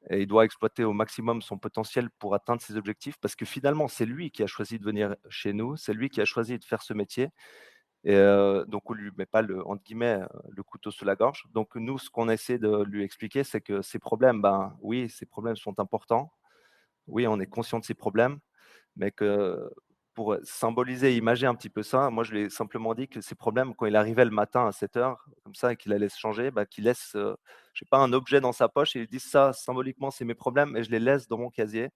Et il doit exploiter au maximum son potentiel pour atteindre ses objectifs parce que finalement, c'est lui qui a choisi de venir chez nous, c'est lui qui a choisi de faire ce métier. Et donc on ne lui met pas entre guillemets, le couteau sous la gorge. Donc nous, ce qu'on essaie de lui expliquer, c'est que ces problèmes, oui, ces problèmes sont importants. Oui, on est conscient de ces problèmes, mais que pour symboliser, imager un petit peu ça, moi, je lui ai simplement dit que ces problèmes, quand il arrivait le matin à 7h, comme ça, et qu'il allait se changer, qu'il laisse, je sais pas, un objet dans sa poche et il dit: «Ça, symboliquement, c'est mes problèmes» et je les laisse dans mon casier.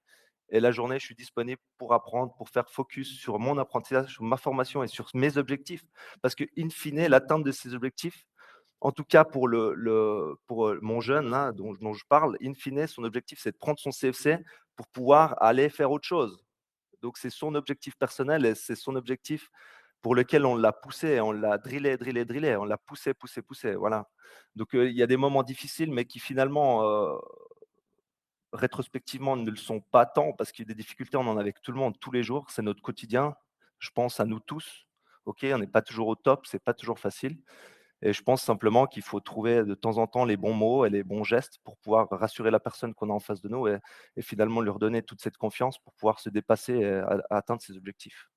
Et la journée, je suis disponible pour apprendre, pour faire focus sur mon apprentissage, sur ma formation et sur mes objectifs. Parce que in fine, l'atteinte de ces objectifs, en tout cas pour pour mon jeune là, dont je parle, in fine, son objectif, c'est de prendre son CFC pour pouvoir aller faire autre chose. Donc c'est son objectif personnel et c'est son objectif pour lequel on l'a poussé, on l'a drillé, drillé, drillé, on l'a poussé, poussé, poussé, voilà. Donc il y a des moments difficiles, mais qui finalement, rétrospectivement, ne le sont pas tant parce qu'il y a des difficultés, on en a avec tout le monde tous les jours, c'est notre quotidien. Je pense à nous tous. OK, on n'est pas toujours au top, c'est pas toujours facile et je pense simplement qu'il faut trouver de temps en temps les bons mots et les bons gestes pour pouvoir rassurer la personne qu'on a en face de nous et finalement lui redonner toute cette confiance pour pouvoir se dépasser et à atteindre ses objectifs.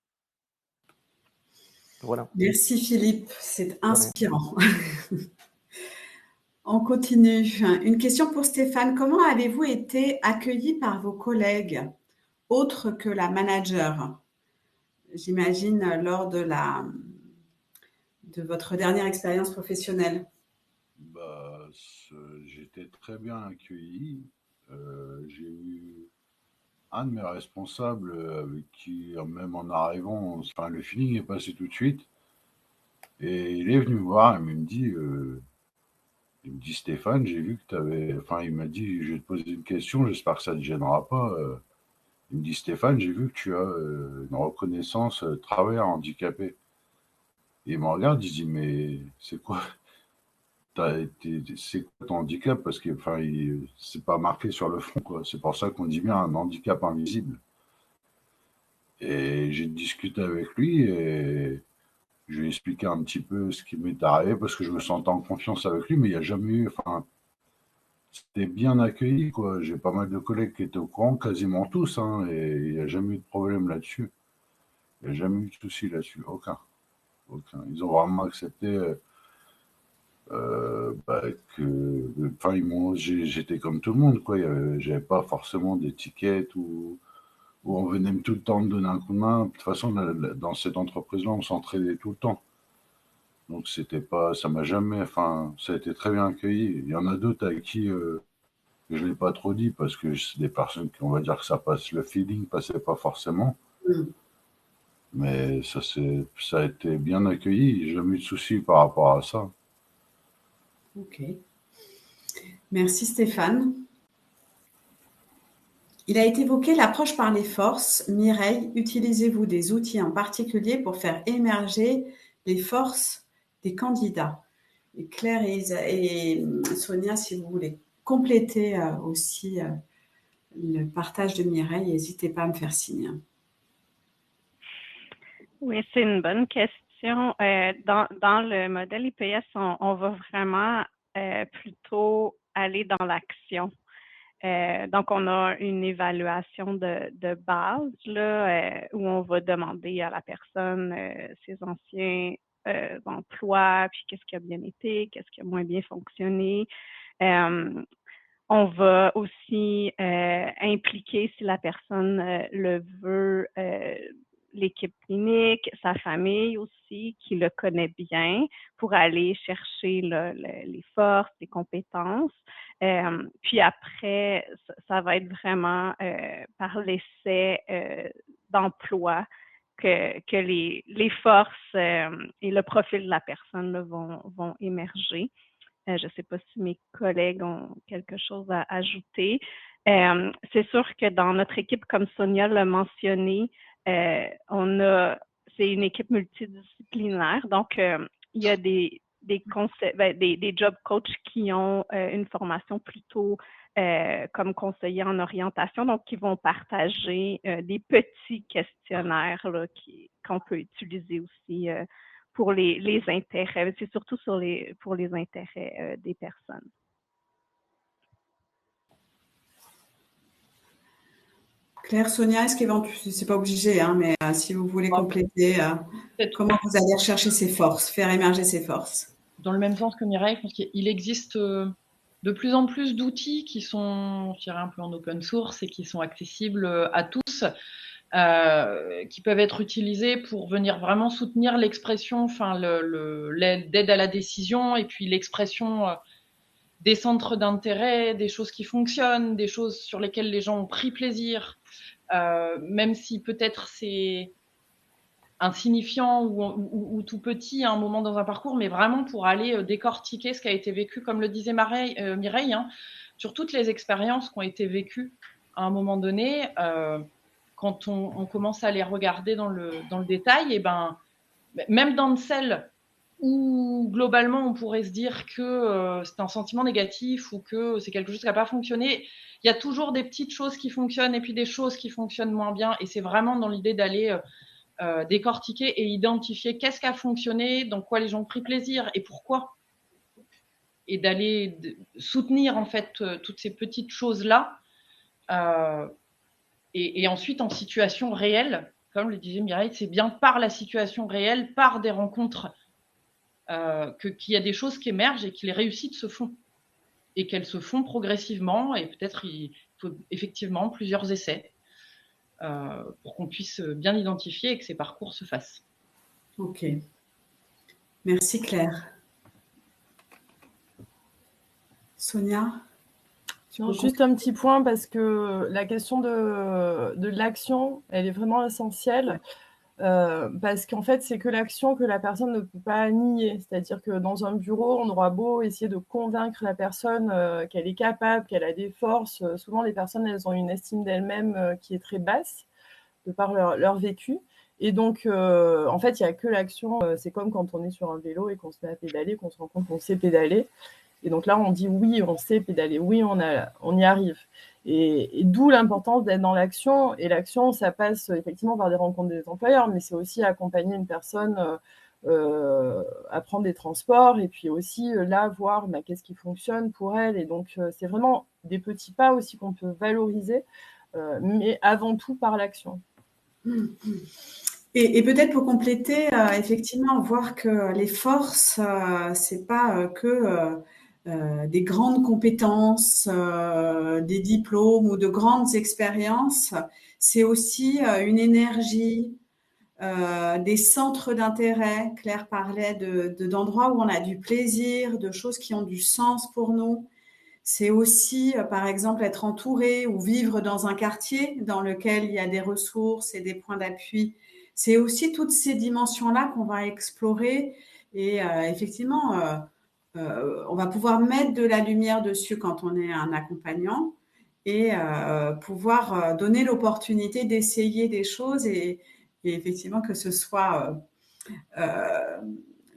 Voilà. Merci Philippe, c'est inspirant. On continue. Une question pour Stéphane. Comment avez-vous été accueilli par vos collègues, autres que la manager? J'imagine lors de votre dernière expérience professionnelle. J'ai été très bien accueilli. J'ai eu un de mes responsables avec qui, même en arrivant, le feeling est passé tout de suite. Et il est venu me voir et il me dit Stéphane, j'ai vu que tu avais. Enfin, il m'a dit, je vais te poser une question, j'espère que ça ne te gênera pas. Il me dit Stéphane, j'ai vu que tu as une reconnaissance travailleur handicapé. Et il me regarde, il dit mais c'est quoi c'est quoi ton handicap? Parce que c'est pas marqué sur le front, quoi. C'est pour ça qu'on dit bien un handicap invisible. Et j'ai discuté avec lui et je lui ai expliqué un petit peu ce qui m'est arrivé parce que je me sentais en confiance avec lui, mais il n'y a jamais eu. C'était bien accueilli, quoi. J'ai pas mal de collègues qui étaient au courant, quasiment tous, hein, et il n'y a jamais eu de problème là-dessus. Il n'y a jamais eu de souci là-dessus, aucun. Ils ont vraiment accepté j'étais comme tout le monde, quoi. J'avais pas forcément d'étiquette où on venait tout le temps me donner un coup de main. De toute façon, dans cette entreprise-là, on s'entraidait tout le temps. Donc ça m'a jamais, ça a été très bien accueilli. Il y en a d'autres avec qui je l'ai pas trop dit parce que c'est des personnes qui, on va dire que ça passe, le feeling passait pas forcément. Mais ça a été bien accueilli. J'ai jamais eu de soucis par rapport à ça. Ok. Merci Stéphane. Il a été évoqué l'approche par les forces. Mireille, utilisez-vous des outils en particulier pour faire émerger les forces des candidats? Et Claire et Sonia, si vous voulez compléter aussi le partage de Mireille, n'hésitez pas à me faire signe. Oui, c'est une bonne question. Dans le modèle IPS, on va vraiment plutôt aller dans l'action. Donc, on a une évaluation de base là, où on va demander à la personne ses anciens emplois, puis qu'est-ce qui a bien été, qu'est-ce qui a moins bien fonctionné. On va aussi impliquer, si la personne le veut, l'équipe clinique, sa famille aussi, qui le connaît bien, pour aller chercher les forces, les compétences. Puis après, ça va être vraiment par l'essai d'emploi que les forces et le profil de la personne là, vont émerger. Je ne sais pas si mes collègues ont quelque chose à ajouter. C'est sûr que dans notre équipe, comme Sonia l'a mentionné, c'est une équipe multidisciplinaire. Donc, il y a des job coachs qui ont une formation plutôt comme conseiller en orientation, donc qui vont partager des petits questionnaires là, qu'on peut utiliser aussi pour les intérêts. C'est surtout pour les intérêts des personnes. Claire, Sonia, est-ce qu'éventuellement, c'est pas obligé, hein, mais si vous voulez compléter, comment vous allez rechercher ces forces, faire émerger ces forces? Dans le même sens que Mireille, je pense qu'il existe de plus en plus d'outils qui sont, je dirais, un peu en open source et qui sont accessibles à tous, qui peuvent être utilisés pour venir vraiment soutenir l'expression, enfin l'aide à la décision et puis l'expression des centres d'intérêt, des choses qui fonctionnent, des choses sur lesquelles les gens ont pris plaisir, même si peut-être c'est insignifiant ou tout petit à un moment dans un parcours, mais vraiment pour aller décortiquer ce qui a été vécu, comme le disait Mireille, hein, sur toutes les expériences qui ont été vécues à un moment donné. Quand on commence à les regarder dans le détail, et ben, même dans celles où globalement on pourrait se dire que c'est un sentiment négatif ou que c'est quelque chose qui n'a pas fonctionné, il y a toujours des petites choses qui fonctionnent et puis des choses qui fonctionnent moins bien. Et c'est vraiment dans l'idée d'aller décortiquer et identifier qu'est-ce qui a fonctionné, dans quoi les gens ont pris plaisir et pourquoi. Et d'aller soutenir en fait toutes ces petites choses-là. Et ensuite, en situation réelle, comme le disait Mireille, c'est bien par la situation réelle, par des rencontres, qu'il y a des choses qui émergent et que les réussites se font. Et qu'elles se font progressivement. Et peut-être il faut effectivement plusieurs essais pour qu'on puisse bien identifier et que ces parcours se fassent. Ok. Merci Claire. Sonia? Non, juste un petit point parce que la question de l'action, elle est vraiment essentielle. Parce qu'en fait, c'est que l'action que la personne ne peut pas nier. C'est-à-dire que dans un bureau, on aura beau essayer de convaincre la personne qu'elle est capable, qu'elle a des forces. Souvent, les personnes, elles ont une estime d'elles-mêmes qui est très basse de par leur vécu. Et donc, en fait, il n'y a que l'action. C'est comme quand on est sur un vélo et qu'on se met à pédaler, qu'on se rend compte qu'on sait pédaler. Et donc là, on dit oui, on sait pédaler, oui, on y arrive. Et d'où l'importance d'être dans l'action. Et l'action, ça passe effectivement par des rencontres des employeurs, mais c'est aussi accompagner une personne à prendre des transports et puis aussi là, voir qu'est-ce qui fonctionne pour elle. Et donc, c'est vraiment des petits pas aussi qu'on peut valoriser, mais avant tout par l'action. Et peut-être pour compléter, effectivement, voir que les forces, c'est pas que des grandes compétences, des diplômes ou de grandes expériences, c'est aussi une énergie, des centres d'intérêt. Claire parlait d'endroits où on a du plaisir, de choses qui ont du sens pour nous. C'est aussi, par exemple, être entouré ou vivre dans un quartier dans lequel il y a des ressources et des points d'appui. C'est aussi toutes ces dimensions-là qu'on va explorer et effectivement, on va pouvoir mettre de la lumière dessus quand on est un accompagnant et pouvoir donner l'opportunité d'essayer des choses et effectivement que ce soit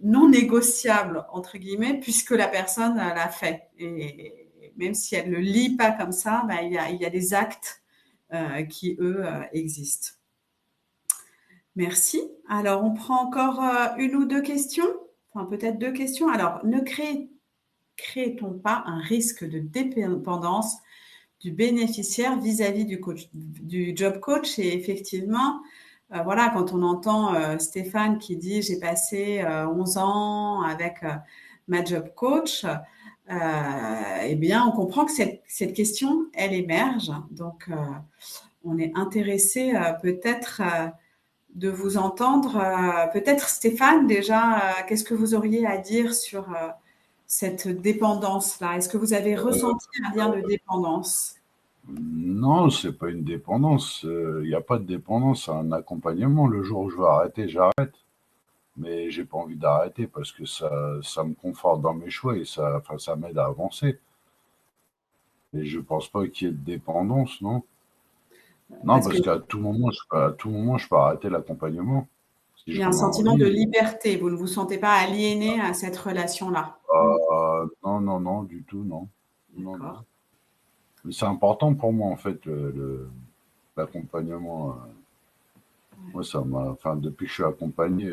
non négociable, entre guillemets, puisque la personne l'a fait. Et même si elle ne le lit pas comme ça, il y a des actes qui, eux, existent. Merci. Alors, on prend encore une ou deux questions, enfin peut-être deux questions. Alors, ne crée-t-on pas un risque de dépendance du bénéficiaire vis-à-vis du job coach? Et effectivement, voilà, quand on entend Stéphane qui dit « j'ai passé 11 ans avec ma job coach », eh bien, on comprend que cette question, elle émerge. Donc, on est intéressé peut-être de vous entendre. Peut-être Stéphane, déjà, qu'est-ce que vous auriez à dire sur cette dépendance-là? Est-ce que vous avez ressenti un lien de dépendance? Non, c'est pas une dépendance. Il n'y a pas de dépendance, c'est un accompagnement. Le jour où je veux arrêter, j'arrête. Mais j'ai pas envie d'arrêter parce que ça me conforte dans mes choix et ça m'aide à avancer. Et je pense pas qu'il y ait de dépendance, non? Non, parce qu'à tout moment, je peux arrêter l'accompagnement. Il y a un sentiment de liberté. Vous ne vous sentez pas aliéné à cette relation-là? Non, du tout, non. D'accord. Mais c'est important pour moi, en fait, l'accompagnement. Moi, depuis que je suis accompagné,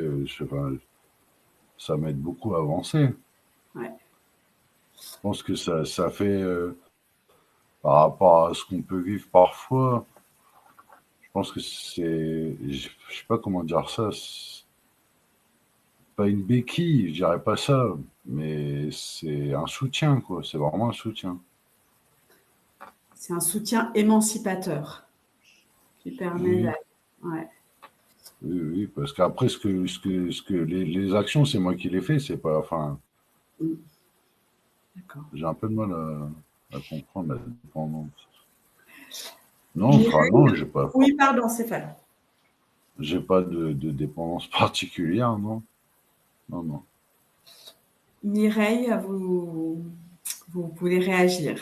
ça m'aide beaucoup à avancer. Ouais. Je pense que ça fait, par rapport à ce qu'on peut vivre parfois, je pense que je sais pas comment dire ça, c'est pas une béquille, je dirais pas ça, mais c'est un soutien, quoi. C'est vraiment un soutien. C'est un soutien émancipateur qui permet ouais. Oui, parce qu'après, les actions, c'est moi qui les fais, c'est pas, D'accord. j'ai un peu de mal à comprendre la dépendance. Non, j'ai pas. Oui, pardon, Stéphane. J'ai pas de dépendance particulière, non. Non. Mireille, vous pouvez réagir.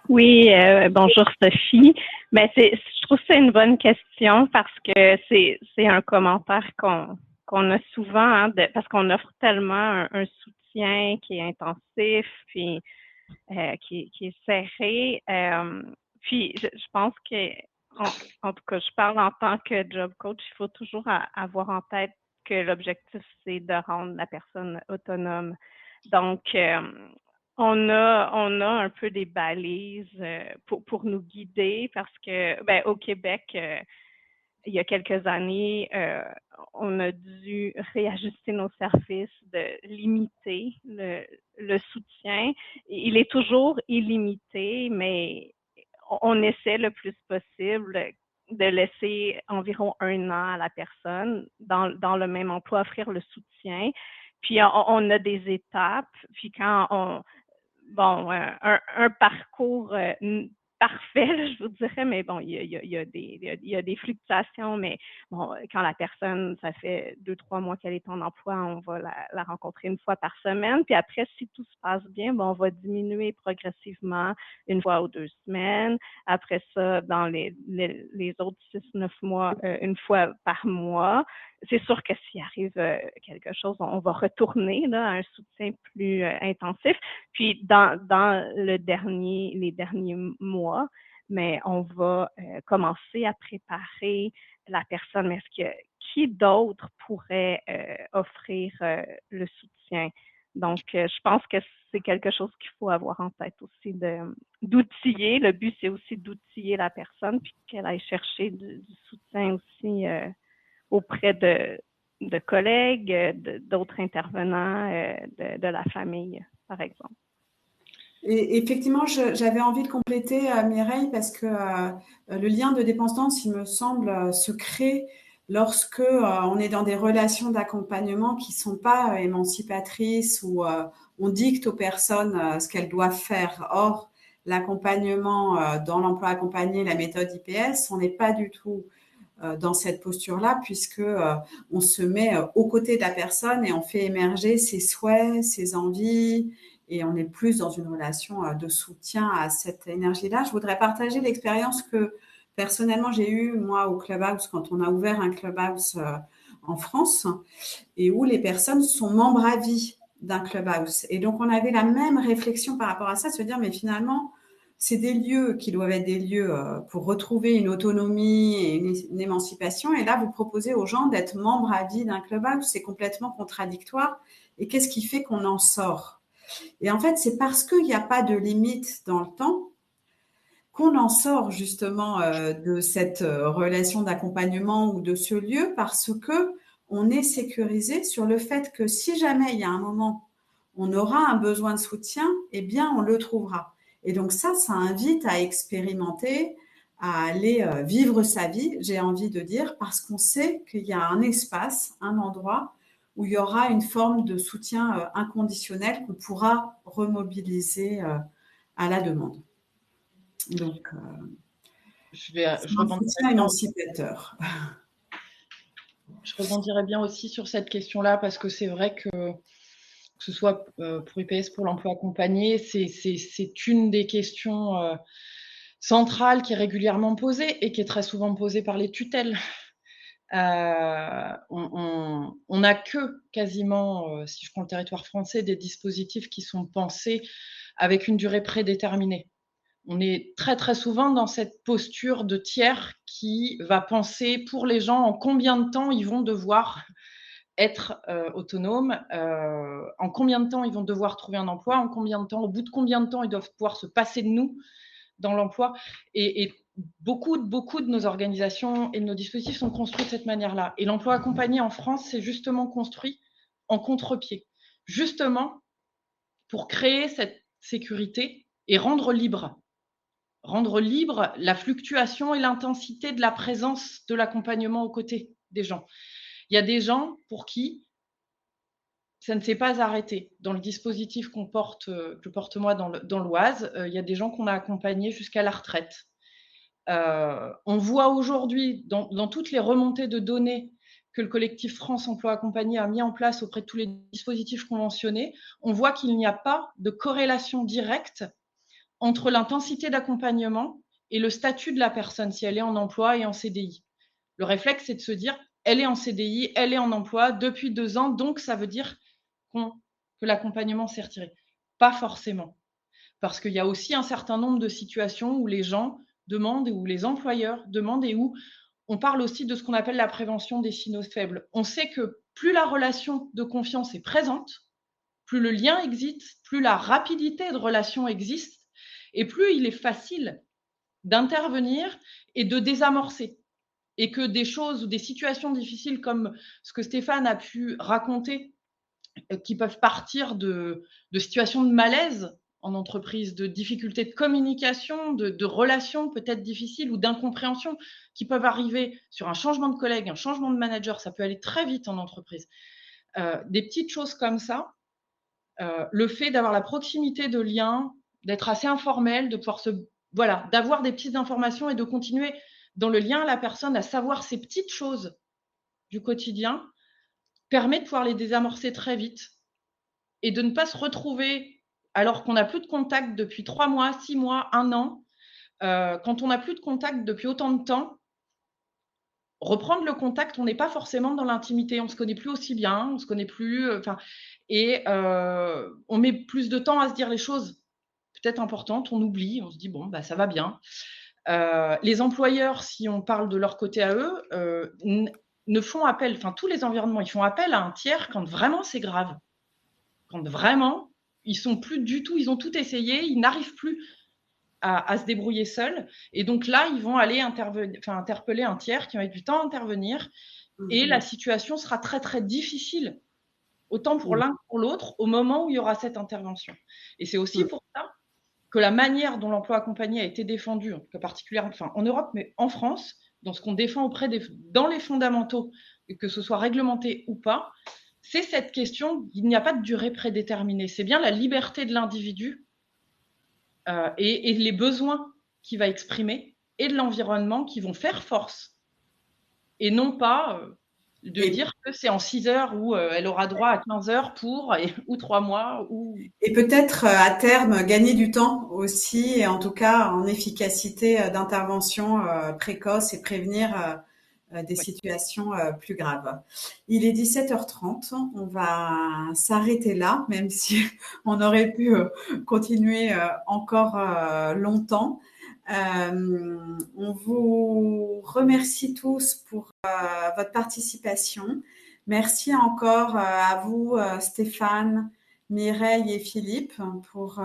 Oui, bonjour Sophie. Je trouve que c'est une bonne question parce que c'est un commentaire qu'on a souvent, hein, parce qu'on offre tellement un soutien qui est intensif, puis qui est serré. Puis je pense que, en tout cas, je parle en tant que job coach, il faut toujours avoir en tête que l'objectif, c'est de rendre la personne autonome. Donc, on a un peu des balises pour nous guider parce que, au Québec, il y a quelques années, on a dû réajuster nos services, de limiter le soutien. Il est toujours illimité, mais on essaie le plus possible de laisser environ 1 an à la personne dans le même emploi, offrir le soutien. Puis on a des étapes. Puis quand un parcours parfait, là, je vous dirais, mais bon, il y a des fluctuations, mais bon, quand la personne, ça fait 2-3 mois qu'elle est en emploi, on va la rencontrer 1 fois par semaine, puis après, si tout se passe bien, bon, on va diminuer progressivement 1 fois ou 2 semaines. Après ça, dans les autres 6-9 mois, 1 fois par mois. C'est sûr que s'il arrive quelque chose, on va retourner là, à un soutien plus intensif. Puis dans les derniers mois, mais on va commencer à préparer la personne. Mais qui d'autre pourrait offrir le soutien? Donc, je pense que c'est quelque chose qu'il faut avoir en tête aussi, d'outiller. Le but, c'est aussi d'outiller la personne, puis qu'elle aille chercher du soutien aussi auprès de collègues, d'autres intervenants, de la famille, par exemple. Et effectivement, j'avais envie de compléter, Mireille, parce que le lien de dépendance, il me semble, se crée lorsque on est dans des relations d'accompagnement qui ne sont pas émancipatrices, où on dicte aux personnes ce qu'elles doivent faire. Or, l'accompagnement dans l'emploi accompagné, la méthode IPS, on n'est pas du tout dans cette posture-là, puisque on se met aux côtés de la personne et on fait émerger ses souhaits, ses envies, et on est plus dans une relation de soutien à cette énergie-là. Je voudrais partager l'expérience que personnellement j'ai eue, moi, au Clubhouse, quand on a ouvert un Clubhouse en France et où les personnes sont membres à vie d'un clubhouse. Et donc, on avait la même réflexion par rapport à ça, se dire, mais finalement, c'est des lieux qui doivent être des lieux pour retrouver une autonomie et une émancipation. Et là, vous proposez aux gens d'être membres à vie d'un clubhouse. C'est complètement contradictoire. Et qu'est-ce qui fait qu'on en sort? Et en fait, c'est parce qu'il n'y a pas de limite dans le temps qu'on en sort justement de cette relation d'accompagnement ou de ce lieu, parce que on est sécurisé sur le fait que si jamais il y a un moment on aura un besoin de soutien, eh bien on le trouvera. Et donc ça invite à expérimenter, à aller vivre sa vie, j'ai envie de dire, parce qu'on sait qu'il y a un espace, un endroit où il y aura une forme de soutien inconditionnel qu'on pourra remobiliser à la demande. Donc, je rebondirai émancipateur. Je rebondirai bien aussi sur cette question-là parce que c'est vrai que ce soit pour IPS, pour l'emploi accompagné, c'est une des questions centrales qui est régulièrement posée et qui est très souvent posée par les tutelles. On n'a que quasiment, si je prends le territoire français, des dispositifs qui sont pensés avec une durée prédéterminée. On est très très souvent dans cette posture de tiers qui va penser pour les gens en combien de temps ils vont devoir être autonomes, en combien de temps ils vont devoir trouver un emploi, en combien de temps, au bout de combien de temps ils doivent pouvoir se passer de nous dans l'emploi. Et beaucoup de nos organisations et de nos dispositifs sont construits de cette manière-là. Et l'emploi accompagné en France, c'est justement construit en contre-pied, justement pour créer cette sécurité et rendre libre la fluctuation et l'intensité de la présence de l'accompagnement aux côtés des gens. Il y a des gens pour qui ça ne s'est pas arrêté. Dans le dispositif que je porte moi dans l'Oise, il y a des gens qu'on a accompagnés jusqu'à la retraite. On voit aujourd'hui, dans toutes les remontées de données que le collectif France Emploi Accompagné a mis en place auprès de tous les dispositifs conventionnés, on voit qu'il n'y a pas de corrélation directe entre l'intensité d'accompagnement et le statut de la personne, si elle est en emploi et en CDI. Le réflexe, c'est de se dire, elle est en CDI, elle est en emploi depuis 2 ans, donc ça veut dire que l'accompagnement s'est retiré. Pas forcément. Parce qu'il y a aussi un certain nombre de situations où les gens demandent, où les employeurs demandent, et où on parle aussi de ce qu'on appelle la prévention des signaux faibles. On sait que plus la relation de confiance est présente, plus le lien existe, plus la rapidité de relation existe, et plus il est facile d'intervenir et de désamorcer. Et que des choses ou des situations difficiles comme ce que Stéphane a pu raconter, qui peuvent partir de situations de malaise en entreprise, de difficultés de communication, de relations peut-être difficiles ou d'incompréhension qui peuvent arriver sur un changement de collègue, un changement de manager, ça peut aller très vite en entreprise. Des petites choses comme ça, le fait d'avoir la proximité de lien, d'être assez informel, de pouvoir d'avoir des petites informations et de continuer dans le lien à la personne à savoir ces petites choses du quotidien, permet de pouvoir les désamorcer très vite et de ne pas se retrouver alors qu'on n'a plus de contact depuis 3 mois, 6 mois, 1 an. Quand on n'a plus de contact depuis autant de temps, reprendre le contact, on n'est pas forcément dans l'intimité, on ne se connaît plus aussi bien, on se connaît plus, on met plus de temps à se dire les choses peut-être importantes, on oublie, on se dit bon, bah, ça va bien. Les employeurs, si on parle de leur côté à eux, ne font appel, tous les environnements, ils font appel à un tiers quand vraiment c'est grave. Quand vraiment, ils sont plus du tout, ils ont tout essayé, ils n'arrivent plus à se débrouiller seuls. Et donc là, ils vont aller interpeller un tiers qui va mettre du temps à intervenir. Et la situation sera très, très difficile, autant pour l'un que pour l'autre, au moment où il y aura cette intervention. Et c'est aussi pour ça que la manière dont l'emploi accompagné a été défendu, particulièrement en Europe, mais en France, dans ce qu'on défend dans les fondamentaux, que ce soit réglementé ou pas, c'est cette question, il n'y a pas de durée prédéterminée. C'est bien la liberté de l'individu et les besoins qu'il va exprimer et de l'environnement qui vont faire force. Et non pas de dire que c'est en 6 heures où elle aura droit à 15 heures ou 3 mois. Et peut-être à terme gagner du temps aussi, et en tout cas en efficacité d'intervention précoce et prévenir des situations plus graves. Il est 17h30, on va s'arrêter là, même si on aurait pu continuer encore longtemps. On vous remercie tous pour votre participation. Merci encore à vous, Stéphane, Mireille et Philippe, pour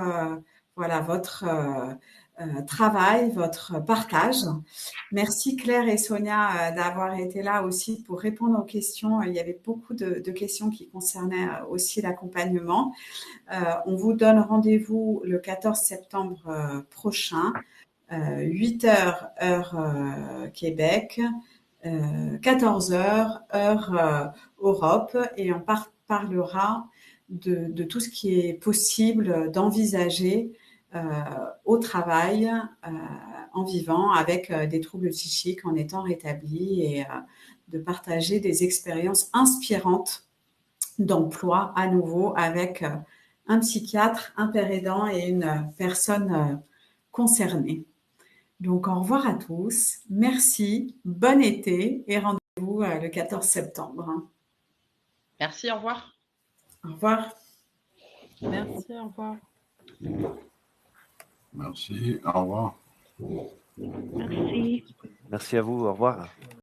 voilà, votre travail, votre partage. Merci Claire et Sonia d'avoir été là aussi pour répondre aux questions. Il y avait beaucoup de questions qui concernaient aussi l'accompagnement. On vous donne rendez-vous le 14 septembre prochain, 8h heure Québec, 14h heure Europe, et on parlera de tout ce qui est possible d'envisager au travail, en vivant avec des troubles psychiques, en étant rétabli, et de partager des expériences inspirantes d'emploi à nouveau avec un psychiatre, un père aidant et une personne concernée. Donc, au revoir à tous. Merci, bon été et rendez-vous le 14 septembre. Merci, au revoir. Au revoir. Merci, au revoir. Merci, au revoir. Merci. Merci à vous, au revoir.